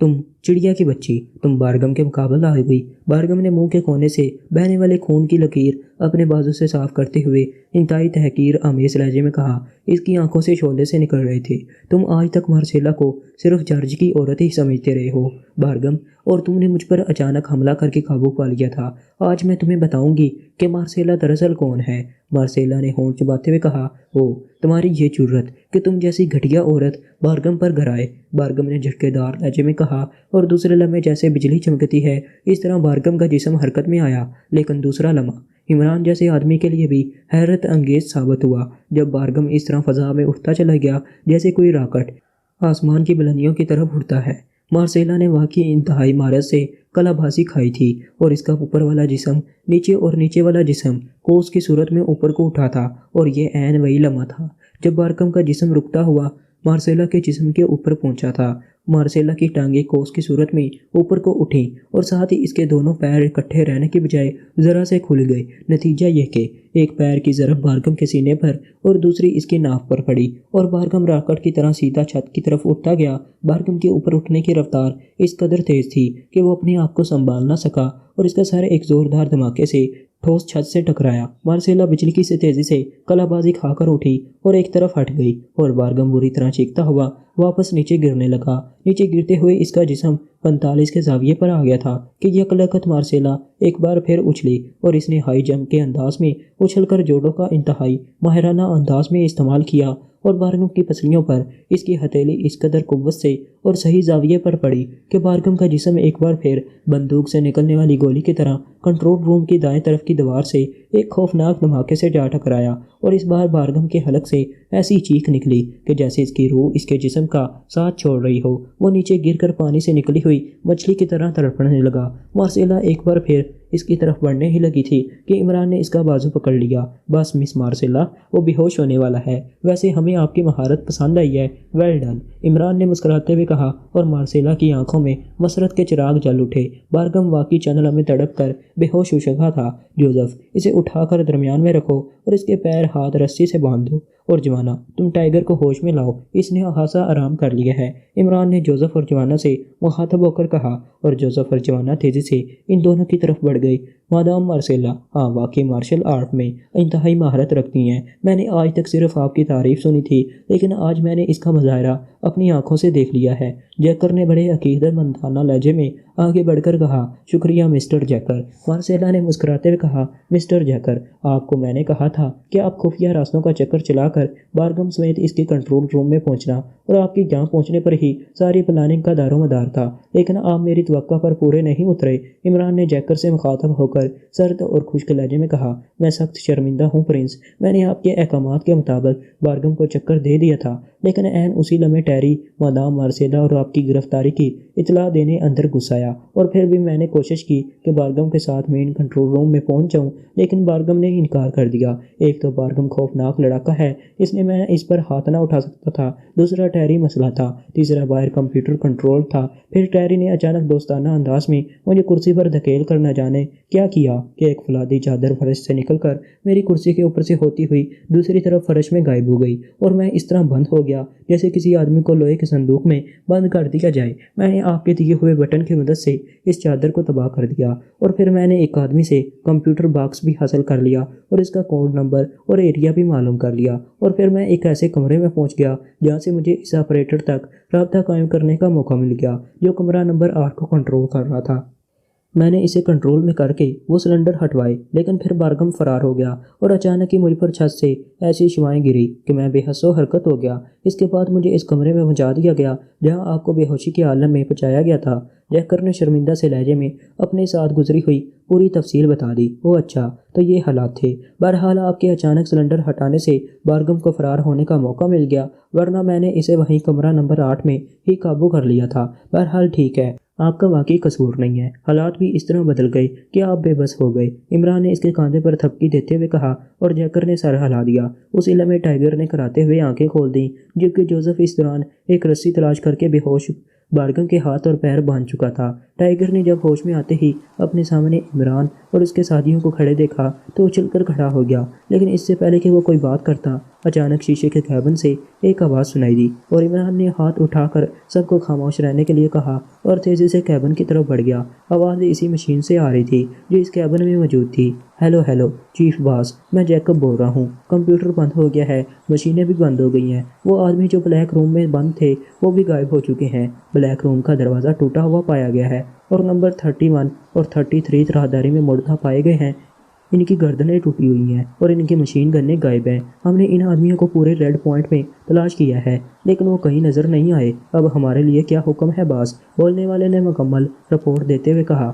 تم چڑیا کی بچی، تم بارگم کے مقابلہ آ گئی۔ بارگم نے منہ کے کونے سے بہنے والے خون کی لکیر اپنے بازو سے صاف کرتے ہوئے انتہائی تحقیر آمیز لہجے میں کہا۔ اس کی آنکھوں سے شعلے سے نکل رہے تھے۔ تم آج تک مارسیلا کو صرف جارج کی عورت ہی سمجھتے رہے ہو بارگم، اور تم نے مجھ پر اچانک حملہ کر کے قابو پا لیا تھا۔ آج میں تمہیں بتاؤں گی کہ مارسیلا دراصل کون ہے۔ مارسیلا نے ہونٹ چباتے ہوئے کہا۔ او تمہاری یہ جرت کہ تم جیسی گھٹیا عورت بارگم پر گھرائے، بارگم نے جھٹکے دار لہجے میں کہا، اور دوسرے لمحے جیسے بجلی چمکتی ہے اس طرح بارگم کا جسم حرکت میں آیا۔ لیکن دوسرا لمحہ عمران جیسے آدمی کے لیے بھی حیرت انگیز ثابت ہوا جب بارگم اس طرح فضا میں اٹھتا چلا گیا جیسے کوئی راکٹ آسمان کی بلندیوں کی طرف اڑتا ہے۔ مارسیلا نے واقعی انتہائی مہارت سے کلا بازی کھائی تھی، اور اس کا اوپر والا جسم نیچے اور نیچے والا جسم قوس کی صورت میں اوپر کو اٹھا تھا، اور یہ عین وہی لمحہ تھا جب بارگم کا جسم رکتا ہوا مارسیلا کے جسم کے اوپر پہنچا تھا۔ مارسیلا کی ٹانگیں قوس کی صورت میں اوپر کو اٹھیں، اور ساتھ ہی اس کے دونوں پیر اکٹھے رہنے کے بجائے ذرا سے کھل گئے۔ نتیجہ یہ کہ ایک پیر کی ضرب بارگم کے سینے پر اور دوسری اس کی ناف پر پڑی، اور بارگم راکٹ کی طرح سیدھا چھت کی طرف اٹھتا گیا۔ بارگم کے اوپر اٹھنے کی رفتار اس قدر تیز تھی کہ وہ اپنے آپ کو سنبھال نہ سکا، اور اس کا سر ایک زوردار دھماکے سے ٹھوس چھت سے ٹکرایا۔ مارسیلا بجلی سے تیزی سے کلا بازی کھا کر اٹھی اور ایک طرف ہٹ گئی، اور بارگم بری طرح چیختا ہوا واپس نیچے گرنے لگا۔ نیچے گرتے ہوئے اس کا جسم 45 کے زاویے پر آ گیا تھا کہ یکلخت مارسیلا ایک بار پھر اچھلی، اور اس نے ہائی جمپ کے انداز میں اچھل کر جوڑوں کا انتہائی ماہرانہ انداز میں استعمال کیا، اور بارگم کی پسلیوں پر اس کی ہتھیلی اس قدر قوت سے اور صحیح زاویے پر پڑی کہ بارگم کا جسم ایک بار پھر بندوق سے نکلنے والی گولی کی طرح کنٹرول روم کی دائیں طرف کی دیوار سے ایک خوفناک دھماکے سے جا ٹکرایا، اور اس بار بارگم کے حلق سے ایسی چیخ نکلی کہ جیسے اس کی روح اس کے جسم کا ساتھ چھوڑ رہی ہو۔ وہ نیچے گر کر پانی سے نکلی ہوئی مچھلی کی طرح تڑپنے لگا۔ مارسیلا ایک بار پھر اس کی طرف بڑھنے ہی لگی تھی کہ عمران نے اس کا بازو پکڑ لیا۔ بس مس مارسیلا، وہ بے ہوش ہونے والا ہے۔ ویسے ہمیں آپ کی مہارت پسند آئی ہے، ویل ڈن، عمران نے مسکراتے ہوئے کہا، اور مارسیلا کی آنکھوں میں مسرت کے چراغ جل اٹھے۔ بارگم واقعی چند لمحے تڑپ کر بے ہوش ہو چکا تھا۔ جوزف، اسے اٹھا کر درمیان میں رکھو اور اس کے پیر ہاتھ رسی سے باندھ دو، اور جوانا، تم ٹائیگر کو ہوش میں لاؤ، اس نے خاصا آرام کر لیا ہے، عمران نے جوزف اور جوانا سے مخاطب ہو کر کہا، اور جوزف اور جوانا تیزی سے ان دونوں کی طرف بڑھ گئی۔ مادام مارسیلا، ہاں واقعی مارشل آرٹ میں انتہائی مہارت رکھتی ہیں۔ میں نے آج تک صرف آپ کی تعریف سنی تھی، لیکن آج میں نے اس کا مظاہرہ اپنی آنکھوں سے دیکھ لیا ہے، جیکر نے بڑے عقیدت مندانہ لہجے میں آگے بڑھ کر کہا۔ شکریہ مسٹر جیکر، مارسیلا نے مسکراتے ہوئے کہا۔ مسٹر جیکر، آپ کو میں نے کہا تھا کہ آپ خفیہ راستوں کا چکر چلا کر بارگم سمیت اس کے کنٹرول روم میں پہنچنا، اور آپ کی جہاں پہنچنے پر ہی ساری پلاننگ کا دار و مدار تھا، لیکن آپ میری توقع پر پورے نہیں اترے۔ عمران نے جیکر سے مخاطب ہو کر سرد اور خشک لہجے میں کہا، میں سخت شرمندہ ہوں پرنس، میں نے آپ کے احکامات کے مطابق بارگم کو چکر دے دیا تھا، لیکن عین اسی لمحے ٹیری مادام مارسیلا اور آپ کی گرفتاری کی اطلاع دینے اندر گھس آیا، اور پھر بھی میں نے کوشش کی کہ بارگم کے ساتھ مین کنٹرول روم میں پہنچ جاؤں، لیکن بارگم نے انکار کر دیا۔ ایک تو بارگم خوفناک لڑاکا ہے، اس لیے میں اس پر ہاتھ نہ اٹھا سکتا تھا، دوسرا ٹیری مسئلہ تھا، تیسرا باہر کمپیوٹر کنٹرول تھا، پھر ٹیری نے اچانک دوستانہ انداز میں مجھے کرسی پر دھکیل کر نہ جانے کیا کیا کہ ایک فولادی چادر فرش سے نکل کر میری کرسی کے اوپر سے ہوتی ہوئی دوسری طرف فرش میں غائب ہو گئی، اور میں اس طرح بند ہو گیا جیسے کسی آدمی کو لوہے کے صندوق میں بند کر دیا جائے۔ میں نے آپ کے دیے ہوئے بٹن کی مدد سے اس چادر کو تباہ کر دیا، اور پھر میں نے ایک آدمی سے کمپیوٹر باکس بھی حاصل کر لیا اور اس کا کوڈ نمبر اور ایریا بھی معلوم کر لیا، اور پھر میں ایک ایسے کمرے میں پہنچ گیا جہاں سے مجھے اس آپریٹر تک رابطہ قائم کرنے کا موقع مل گیا جو کمرہ نمبر 8 کو کنٹرول کر رہا تھا۔ میں نے اسے کنٹرول میں کر کے وہ سلنڈر ہٹوائے، لیکن پھر بارگم فرار ہو گیا، اور اچانک ہی مجھ پر چھت سے ایسی شعائیں گری کہ میں بے حس و حرکت ہو گیا۔ اس کے بعد مجھے اس کمرے میں پہنچا دیا گیا جہاں آپ کو بے ہوشی کے عالم میں پہنچایا گیا تھا۔ جیکر نے شرمندہ سے لہجے میں اپنے ساتھ گزری ہوئی پوری تفصیل بتا دی۔ او اچھا، تو یہ حالات تھے۔ بہرحال آپ کے اچانک سلنڈر ہٹانے سے بارگم کو فرار ہونے کا موقع مل گیا، ورنہ میں نے اسے وہیں کمرہ نمبر 8 میں ہی قابو کر لیا تھا۔ بہرحال ٹھیک ہے، آپ کا واقعی قصور نہیں ہے، حالات بھی اس طرح بدل گئے کہ آپ بے بس ہو گئے، عمران نے اس کے کاندھے پر تھپکی دیتے ہوئے کہا، اور جیکر نے سر ہلا دیا۔ اسی لمحے ٹائیگر نے کراتے ہوئے آنکھیں کھول دیں، جبکہ جوزف اس دوران ایک رسی تلاش کر کے بے ہوش بارگم کے ہاتھ اور پیر باندھ چکا تھا۔ ٹائیگر نے جب ہوش میں آتے ہی اپنے سامنے عمران اور اس کے ساتھیوں کو کھڑے دیکھا تو اچھل کر کھڑا ہو گیا، لیکن اس سے پہلے کہ وہ کوئی بات کرتا اچانک شیشے کے کیبن سے ایک آواز سنائی دی اور عمران نے ہاتھ اٹھا کر سب کو خاموش رہنے کے لیے کہا اور تیزی سے کیبن کی طرف بڑھ گیا۔ آواز اسی مشین سے آ رہی تھی جو اس کیبن میں موجود تھی۔ ہیلو ہیلو چیف باس، میں جیکب بول رہا ہوں۔ کمپیوٹر بند ہو گیا ہے، مشینیں بھی بند ہو گئی ہیں، وہ آدمی جو بلیک روم میں بند تھے وہ بھی غائب ہو چکے ہیں۔ بلیک روم کا دروازہ ٹوٹا ہوا پایا گیا ہے اور نمبر 31 اور 33 راہداری میں مردہ پائے گئے ہیں۔ ان کی گردنیں ٹوٹی ہوئی ہیں اور ان کی مشین گنیں غائب ہیں۔ ہم نے ان آدمیوں کو پورے ریڈ پوائنٹ میں تلاش کیا ہے لیکن وہ کہیں نظر نہیں آئے۔ اب ہمارے لیے کیا حکم ہے باس؟ بولنے والے نے مکمل رپورٹ دیتے ہوئے کہا۔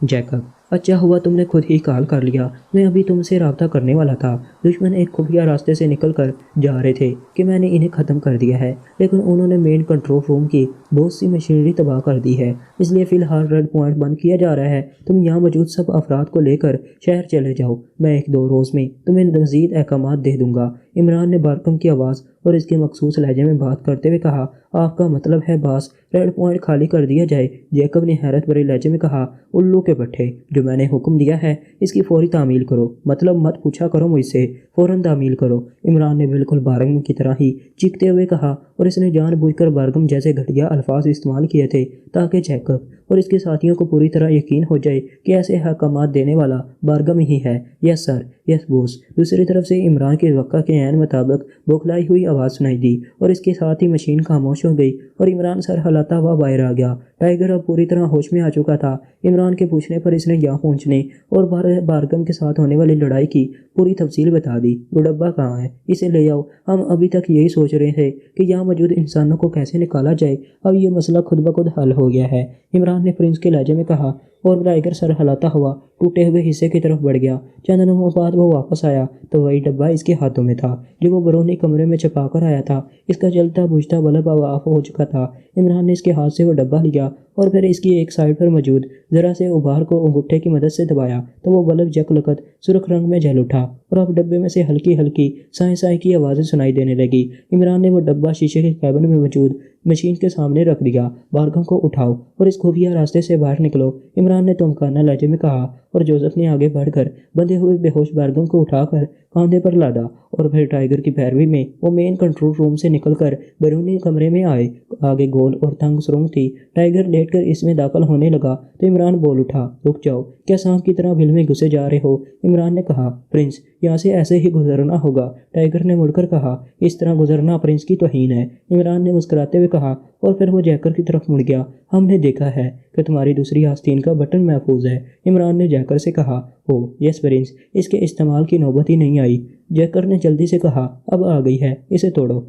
جیکب، اچھا ہوا تم نے خود ہی کال کر لیا، میں ابھی تم سے رابطہ کرنے والا تھا۔ دشمن ایک خفیہ راستے سے نکل کر جا رہے تھے کہ میں نے انہیں ختم کر دیا ہے، لیکن انہوں نے مین کنٹرول روم کی بہت سی مشینری تباہ کر دی ہے، اس لیے فی الحال ریڈ پوائنٹ بند کیا جا رہا ہے۔ تم یہاں موجود سب افراد کو لے کر شہر چلے جاؤ، میں 1-2 روز میں تمہیں مزید احکامات دے دوں گا۔ عمران نے بارکم کی آواز اور اس کے مخصوص لہجے میں بات کرتے ہوئے کہا۔ آپ کا مطلب ہے باس ریڈ پوائنٹ خالی کر دیا جائے؟ جیکب نے حیرت بھرے لہجے میں کہا۔ الو کے پٹھے، جو میں نے حکم دیا ہے اس کی فوری تعمیل کرو، مطلب مت پوچھا کرو مجھ سے، فوراً تعمیل کرو۔ عمران نے بالکل بارگم کی طرح ہی چیختے ہوئے کہا اور اس نے جان بوجھ کر بارگم جیسے گھٹیا الفاظ استعمال کیے تھے تاکہ جیکب اور اس کے ساتھیوں کو پوری طرح یقین ہو جائے کہ ایسے احکامات دینے والا بارگم ہی ہے۔ یس سر، یس بوس۔ دوسری طرف سے عمران کے وقع کے عین مطابق بوکھلائی ہوئی آواز سنائی دی اور اس کے ساتھ ہی مشین خاموش ہو گئی اور عمران سر ہلاتا ہوا باہر آ گیا۔ ٹائیگر اب پوری طرح ہوش میں آ چکا تھا۔ عمران کے پوچھنے پر اس نے یہاں پہنچنے اور بارگم کے ساتھ ہونے والی لڑائی کی پوری تفصیل بتا دی۔ وہ ڈبہ کہاں ہے؟ اسے لے آؤ۔ ہم ابھی تک یہی سوچ رہے تھے کہ یہاں موجود انسانوں کو کیسے نکالا جائے، اب یہ مسئلہ خود بخود حل ہو گیا ہے، عمران نے پرنس کے لہجے میں کہا اور ٹائیگر سر ہلاتا ہوا ٹوٹے ہوئے حصے کی طرف بڑھ گیا۔ چند لمحوں بعد وہ واپس آیا تو وہی ڈبہ اس کے ہاتھوں میں تھا جو وہ برونی کمرے میں چھپا کر آیا تھا۔ اس کا جلتا بجھتا بلب اب آف ہو چکا تھا۔ عمران نے اس کے ہاتھ سے وہ ڈبہ لیا اور پھر اس کی ایک سائڈ پر موجود ذرا سے ابھار کو انگوٹھے کی مدد سے دبایا تو وہ بلب یکلخت سرخ رنگ میں جل اٹھا اور اب ڈبے میں سے ہلکی ہلکی سائیں سائیں کی آوازیں سنائی دینے لگی۔ عمران نے وہ ڈبہ شیشے کے کیبن میں موجود مشین کے سامنے رکھ دیا۔ بارگم کو اٹھاؤ اور اس خفیہ راستے سے باہر نکلو، عمران نے تمکانہ لہجے میں کہا اور جوزف نے آگے بڑھ کر بندھے ہوئے بے ہوش بارگم کو اٹھا کر کاندھے پر لادا اور پھر ٹائیگر کی پیروی میں وہ مین کنٹرول روم سے نکل کر بیرونی کمرے میں آئے۔ آگے گول اور تنگ سرنگ تھی۔ ٹائیگر لیٹ کر اس میں داخل ہونے لگا تو عمران بول اٹھا، رک جاؤ، کیا سانپ کی طرح بل میں گھسے جا رہے ہو؟ عمران نے کہا، پرنس یہاں سے ایسے ہی گزرنا ہوگا۔ ٹائیگر نے مڑ کر کہا، اس طرح گزرنا پرنس کی توہین ہے۔ عمران نے مسکراتے ہوئے کہا اور پھر وہ جیکر کی طرف مڑ گیا۔ ہم نے دیکھا ہے کہ تمہاری دوسری آستین کا بٹن محفوظ ہے، عمران نے جیکر سے کہا۔ او یس پرنس، اس کے استعمال کی نوبت ہی نہیں آئی، جیکر نے جلدی سے کہا۔ اب آ گئی ہے، اسے توڑو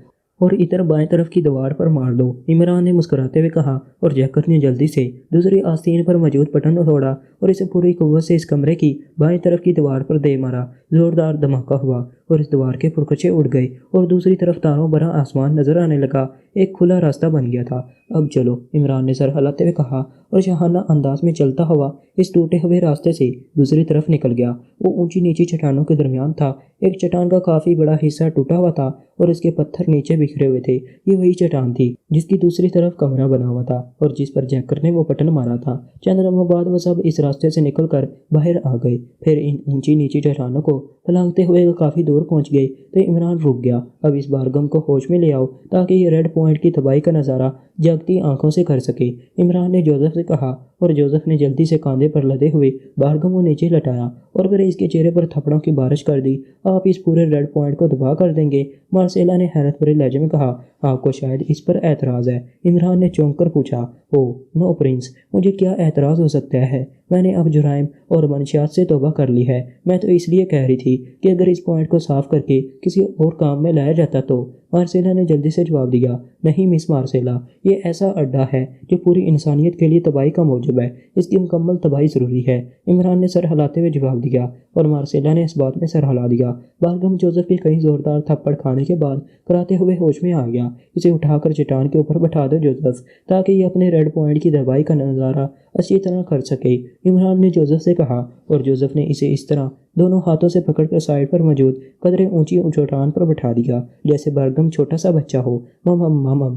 اور ادھر بائیں طرف کی دیوار پر مار دو، عمران نے مسکراتے ہوئے کہا اور جیکر نے جلدی سے دوسری آستین پر موجود بٹن توڑا اور اسے پوری قوت سے اس کمرے کی بائیں طرف کی دیوار پر دے مارا۔ زوردار دھماکہ ہوا اور اس دیوار کے پرکچے اڑ گئے اور دوسری طرف تاروں بھرا آسمان نظر آنے لگا۔ ایک کھلا راستہ بن گیا تھا۔ اب چلو، عمران نے سر ہلاتے ہوئے کہا اور شاہانہ انداز میں چلتا ہوا اس ٹوٹے ہوئے راستے سے دوسری طرف نکل گیا۔ وہ اونچی نیچی چٹانوں کے درمیان تھا۔ ایک چٹان کا کافی بڑا حصہ ٹوٹا ہوا تھا اور اس کے پتھر نیچے بکھرے ہوئے تھے۔ یہ وہی چٹان تھی جس کی دوسری طرف کمرہ بنا ہوا تھا اور جس پر جیکر نے وہ بٹن مارا تھا۔ چند لمحوں بعد وہ سب اس راستے سے نکل کر باہر آ گئے، پھر ان اونچی نیچی چٹانوں کو پھلانگتے ہوئے کافی دور پہنچ گئے تو عمران رک گیا۔ اب اس بارگم کو ہوش میں لے آؤ تاکہ یہ ریڈ پوائنٹ کی تباہی کا نظارہ جاگتی آنکھوں سے کر سکے، عمران نے جوزف سے کہا اور جوزف نے جلدی سے کاندھے پر لدے ہوئے بارگم کو نیچے لٹایا اور پھر اس کے چہرے پر تھپڑوں کی بارش کر دی۔ آپ اس پورے ریڈ پوائنٹ کو تباہ کر دیں گے، مارسیلا نے حیرت بھرے لہجے میں کہا۔ آپ کو شاید اس پر اعتراض ہے، عمران نے چونک کر پوچھا۔ او نو پرنس، مجھے کیا اعتراض ہو سکتا ہے؟ میں نے اب جرائم اور منشیات سے توبہ کر لی ہے۔ میں تو اس لیے کہہ رہی تھی کہ اگر اس پوائنٹ کو صاف کر کے کسی اور کام میں لایا جاتا تو، مارسیلا نے جلدی سے جواب دیا۔ نہیں مس مارسیلا، یہ ایسا اڈا ہے جو پوری انسانیت کے لیے تباہی کا موجب ہے، اس کی مکمل تباہی ضروری ہے، عمران نے سر ہلاتے ہوئے جواب دیا اور مارسیلا نے اس بات میں سر ہلا دیا۔ بارگم جوزف کے کئی زوردار تھپڑ کھانے کے بعد کراتے ہوئے ہوش میں آ گیا۔ اسے اٹھا کر چٹان کے اوپر بٹھا دو جوزف، تاکہ یہ اپنے ریڈ پوائنٹ کی تباہی کا نظارہ اچھی طرح کر سکے، عمران نے جوزف سے کہا اور جوزف نے اسے اس طرح دونوں ہاتھوں سے پکڑ کر سائڈ پر موجود قدرے اونچی چٹان پر بٹھا دیا، جیسے برگم چھوٹا سا بچہ ہو۔ ماما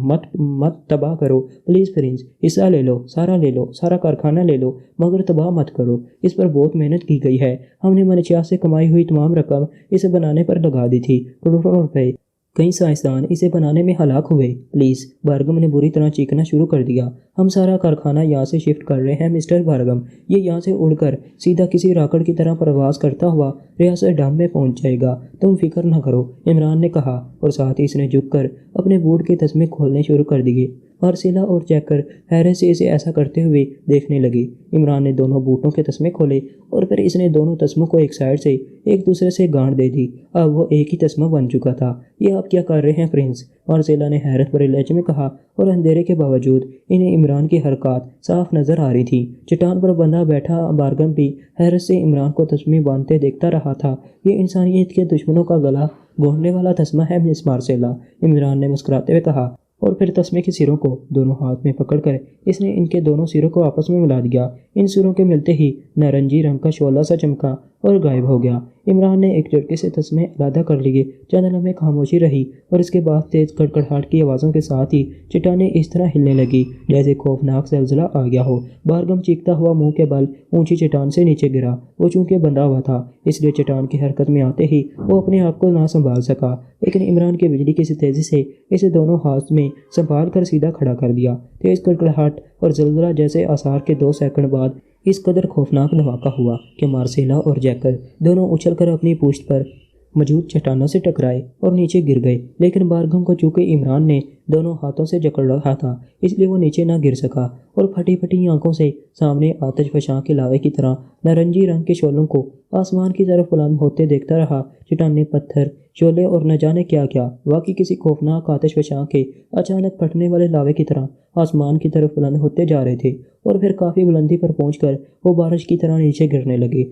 مت تباہ کرو پلیز پرنس، حصہ لے لو، سارا کارخانہ لے لو، مگر تباہ مت کرو۔ اس پر بہت محنت کی گئی ہے، ہم نے منشیات سے کمائی ہوئی تمام رقم اسے بنانے پر لگا دی تھی، کروڑوں روپے۔ کئی سائنسدان اسے بنانے میں ہلاک ہوئے۔ پلیز، بارگم نے بری طرح چیخنا شروع کر دیا۔ ہم سارا کارخانہ یہاں سے شفٹ کر رہے ہیں مسٹر بارگم، یہ یہاں سے اڑ کر سیدھا کسی راکٹ کی طرح پرواز کرتا ہوا ریاست ڈام میں پہنچ جائے گا، تم فکر نہ کرو، عمران نے کہا، اور ساتھ ہی اس نے جھک کر اپنے بوٹ کے تسمے کھولنے شروع کر دیے۔ مارسیلا اور جیکر حیرت سے اسے ایسا کرتے ہوئے دیکھنے لگے۔ عمران نے دونوں بوٹوں کے تسمے کھولے اور پھر اس نے دونوں تسموں کو ایک سائڈ سے ایک دوسرے سے گانٹھ دے دی۔ اب وہ ایک ہی تسمہ بن چکا تھا۔ یہ آپ کیا کر رہے ہیں پرنس؟ مارسیلا نے حیرت بھرے لہجے میں کہا، اور اندھیرے کے باوجود انہیں عمران کی حرکات صاف نظر آ رہی تھیں۔ چٹان پر بندھا بیٹھا بارگم بھی حیرت سے عمران کو تسمے باندھتے دیکھتا رہا تھا۔ یہ انسانیت کے دشمنوں کا گلا گھونٹنے والا تسمہ ہے مس مارسیلا، عمران نے مسکراتے ہوئے کہا، اور پھر تسمے کے سروں کو دونوں ہاتھ میں پکڑ کر اس نے ان کے دونوں سروں کو آپس میں ملا دیا۔ ان سروں کے ملتے ہی نارنجی رنگ کا شعلہ سا چمکا اور غائب ہو گیا۔ عمران نے ایک جھٹکے سے تسمے علیحدہ کر لیے۔ چند لمحے خاموشی رہی اور اس کے بعد تیز کڑکڑاہٹ کی آوازوں کے ساتھ ہی چٹانیں اس طرح ہلنے لگی جیسے خوفناک زلزلہ آ گیا ہو۔ بارگم چیختا ہوا منہ کے بل اونچی چٹان سے نیچے گرا۔ وہ چونکہ بندھا ہوا تھا اس لیے چٹان کی حرکت میں آتے ہی وہ اپنے آپ کو نہ سنبھال سکا، لیکن عمران کی بجلی کی تیزی سے اسے دونوں ہاتھ میں سنبھال کر سیدھا کھڑا کر دیا۔ تیز کڑکڑاہٹ اور زلزلہ جیسے آثار کے 2 سیکنڈ بعد اس قدر خوفناک دھماکہ ہوا کہ مارسیلا اور جیکر دونوں اچھل کر اپنی پشت پر موجود چٹانوں سے ٹکرائے اور نیچے گر گئے، لیکن بارگم کو چونکہ عمران نے دونوں ہاتھوں سے جکڑ رکھا تھا اس لیے وہ نیچے نہ گر سکا، اور پھٹی پھٹی آنکھوں سے سامنے آتش فشاں کے لاوے کی طرح نارنجی رنگ کے شعلوں کو آسمان کی طرف بلند ہوتے دیکھتا رہا۔ چٹانیں، پتھر، شعلے اور نہ جانے کیا کیا واقعی کسی خوفناک آتش فشاں کے اچانک پھٹنے والے لاوے کی طرح آسمان کی طرف بلند ہوتے جا رہے تھے، اور پھر کافی بلندی پر پہنچ کر وہ بارش کی طرح نیچے گرنے لگے،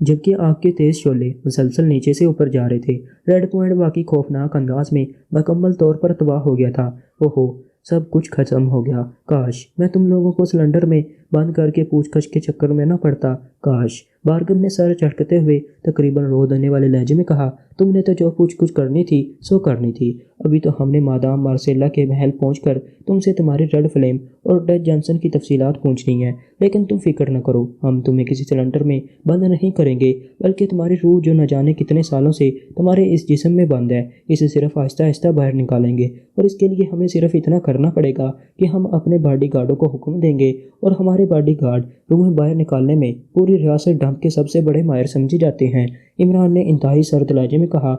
جبکہ آگ کے تیز شعلے مسلسل نیچے سے اوپر جا رہے تھے۔ ریڈ پوائنٹ باقی خوفناک انداز میں مکمل طور پر تباہ ہو گیا تھا۔ اوہو، سب کچھ ختم ہو گیا۔ کاش میں تم لوگوں کو سلنڈر میں بند کر کے پوچھ گچھ کے چکر میں نہ پڑتا، کاش۔ بارگم نے سر جھٹکتے ہوئے تقریباً رو دینے والے لہجے میں کہا، تم نے تو جو پوچھ گچھ کرنی تھی سو کرنی تھی۔ ابھی تو ہم نے مادام مارسیلا کے محل پہنچ کر تم سے تمہاری ریڈ فلیم اور ڈچ جانسن کی تفصیلات پوچھنی ہیں، لیکن تم فکر نہ کرو، ہم تمہیں کسی سلنڈر میں بند نہیں کریں گے، بلکہ تمہاری روح جو نہ جانے کتنے سالوں سے تمہارے اس جسم میں بند ہے، اسے صرف آہستہ آہستہ باہر نکالیں گے، اور اس کے لیے ہمیں صرف اتنا کرنا پڑے گا کہ ہم اپنے باڈی گارڈوں کو حکم دیں گے، اور ہمارے باڈی گارڈ روح باہر نکالنے میں پوری ریاست ڈمپ کے سب سے بڑے ماہر سمجھے جاتے ہیں، عمران نے انتہائی سرد لہجے میں کہا۔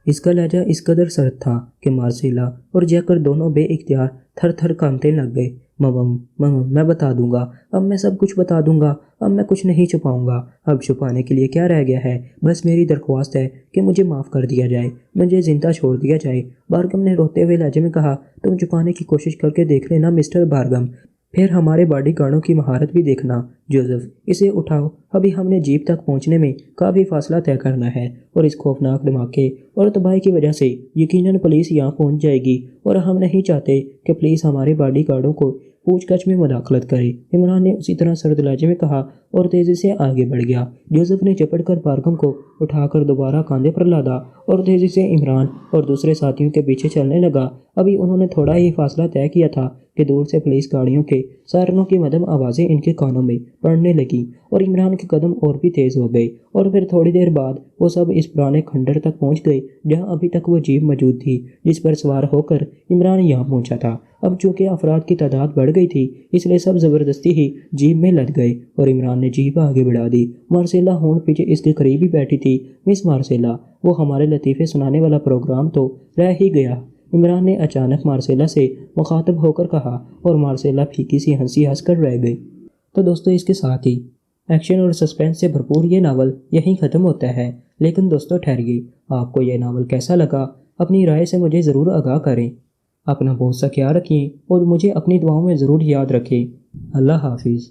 اس کا لہجہ اس قدر سرد تھا کہ مارسیلا اور جیکر دونوں بے اختیار تھر تھر کانپنے لگ گئے۔ میں بتا دوں گا، اب میں سب کچھ بتا دوں گا، اب میں کچھ نہیں چھپاؤں گا، اب چھپانے کے لیے کیا رہ گیا ہے، بس میری درخواست ہے کہ مجھے معاف کر دیا جائے، مجھے زندہ چھوڑ دیا جائے، بارگم نے روتے ہوئے لہجے میں کہا۔ تم چھپانے کی کوشش کر کے دیکھ لینا مسٹر بارگم، پھر ہمارے باڈی گارڈوں کی مہارت بھی دیکھنا۔ جوزف، اسے اٹھاؤ، ابھی ہم نے جیپ تک پہنچنے میں کافی فاصلہ طے کرنا ہے، اور اس خوفناک دھماکے اور تباہی کی وجہ سے یقیناً پولیس یہاں پہنچ جائے گی، اور ہم نہیں چاہتے کہ پولیس ہمارے باڈی گارڈوں کو پوچھ گچھ میں مداخلت کرے، عمران نے اسی طرح سرد لہجے میں کہا، اور تیزی سے آگے بڑھ گیا۔ جوزف نے چپڑ کر بارگم کو اٹھا کر دوبارہ کاندھے پر لادا اور تیزی سے عمران اور دوسرے ساتھیوں کے پیچھے چلنے لگا۔ ابھی انہوں نے تھوڑا ہی فاصلہ طے کیا تھا کہ دور سے پولیس گاڑیوں کے سائرنوں کی مدھم آوازیں ان کے کانوں میں پڑنے لگیں، اور عمران کے قدم اور بھی تیز ہو گئے، اور پھر تھوڑی دیر بعد وہ سب اس پرانے کھنڈر تک پہنچ گئے جہاں ابھی تک وہ جیپ موجود تھی جس پر سوار ہو کر عمران یہاں پہنچا تھا۔ اب چونکہ افراد کی تعداد بڑھ گئی تھی اس لیے سب زبردستی ہی جیپ میں لد گئے، اور عمران نے جیپ آگے بڑھا دی۔ مارسیلا ہون پیچھے اس کے قریب ہی بیٹھی تھی۔ مس مارسیلا، وہ ہمارے لطیفے سنانے والا پروگرام تو رہ ہی گیا، عمران نے اچانک مارسیلا سے مخاطب ہو کر کہا، اور مارسیلا پھیکی سی ہنسی ہنس کر رہ گئی۔ تو دوستو، اس کے ساتھ ہی ایکشن اور سسپینس سے بھرپور یہ ناول یہیں ختم ہوتا ہے، لیکن دوستو ٹھہریے، آپ کو یہ ناول کیسا لگا اپنی رائے سے مجھے ضرور آگاہ کریں۔ اپنا بہت سا خیال رکھیں اور مجھے اپنی دعاؤں میں ضرور یاد رکھیں۔ اللہ حافظ۔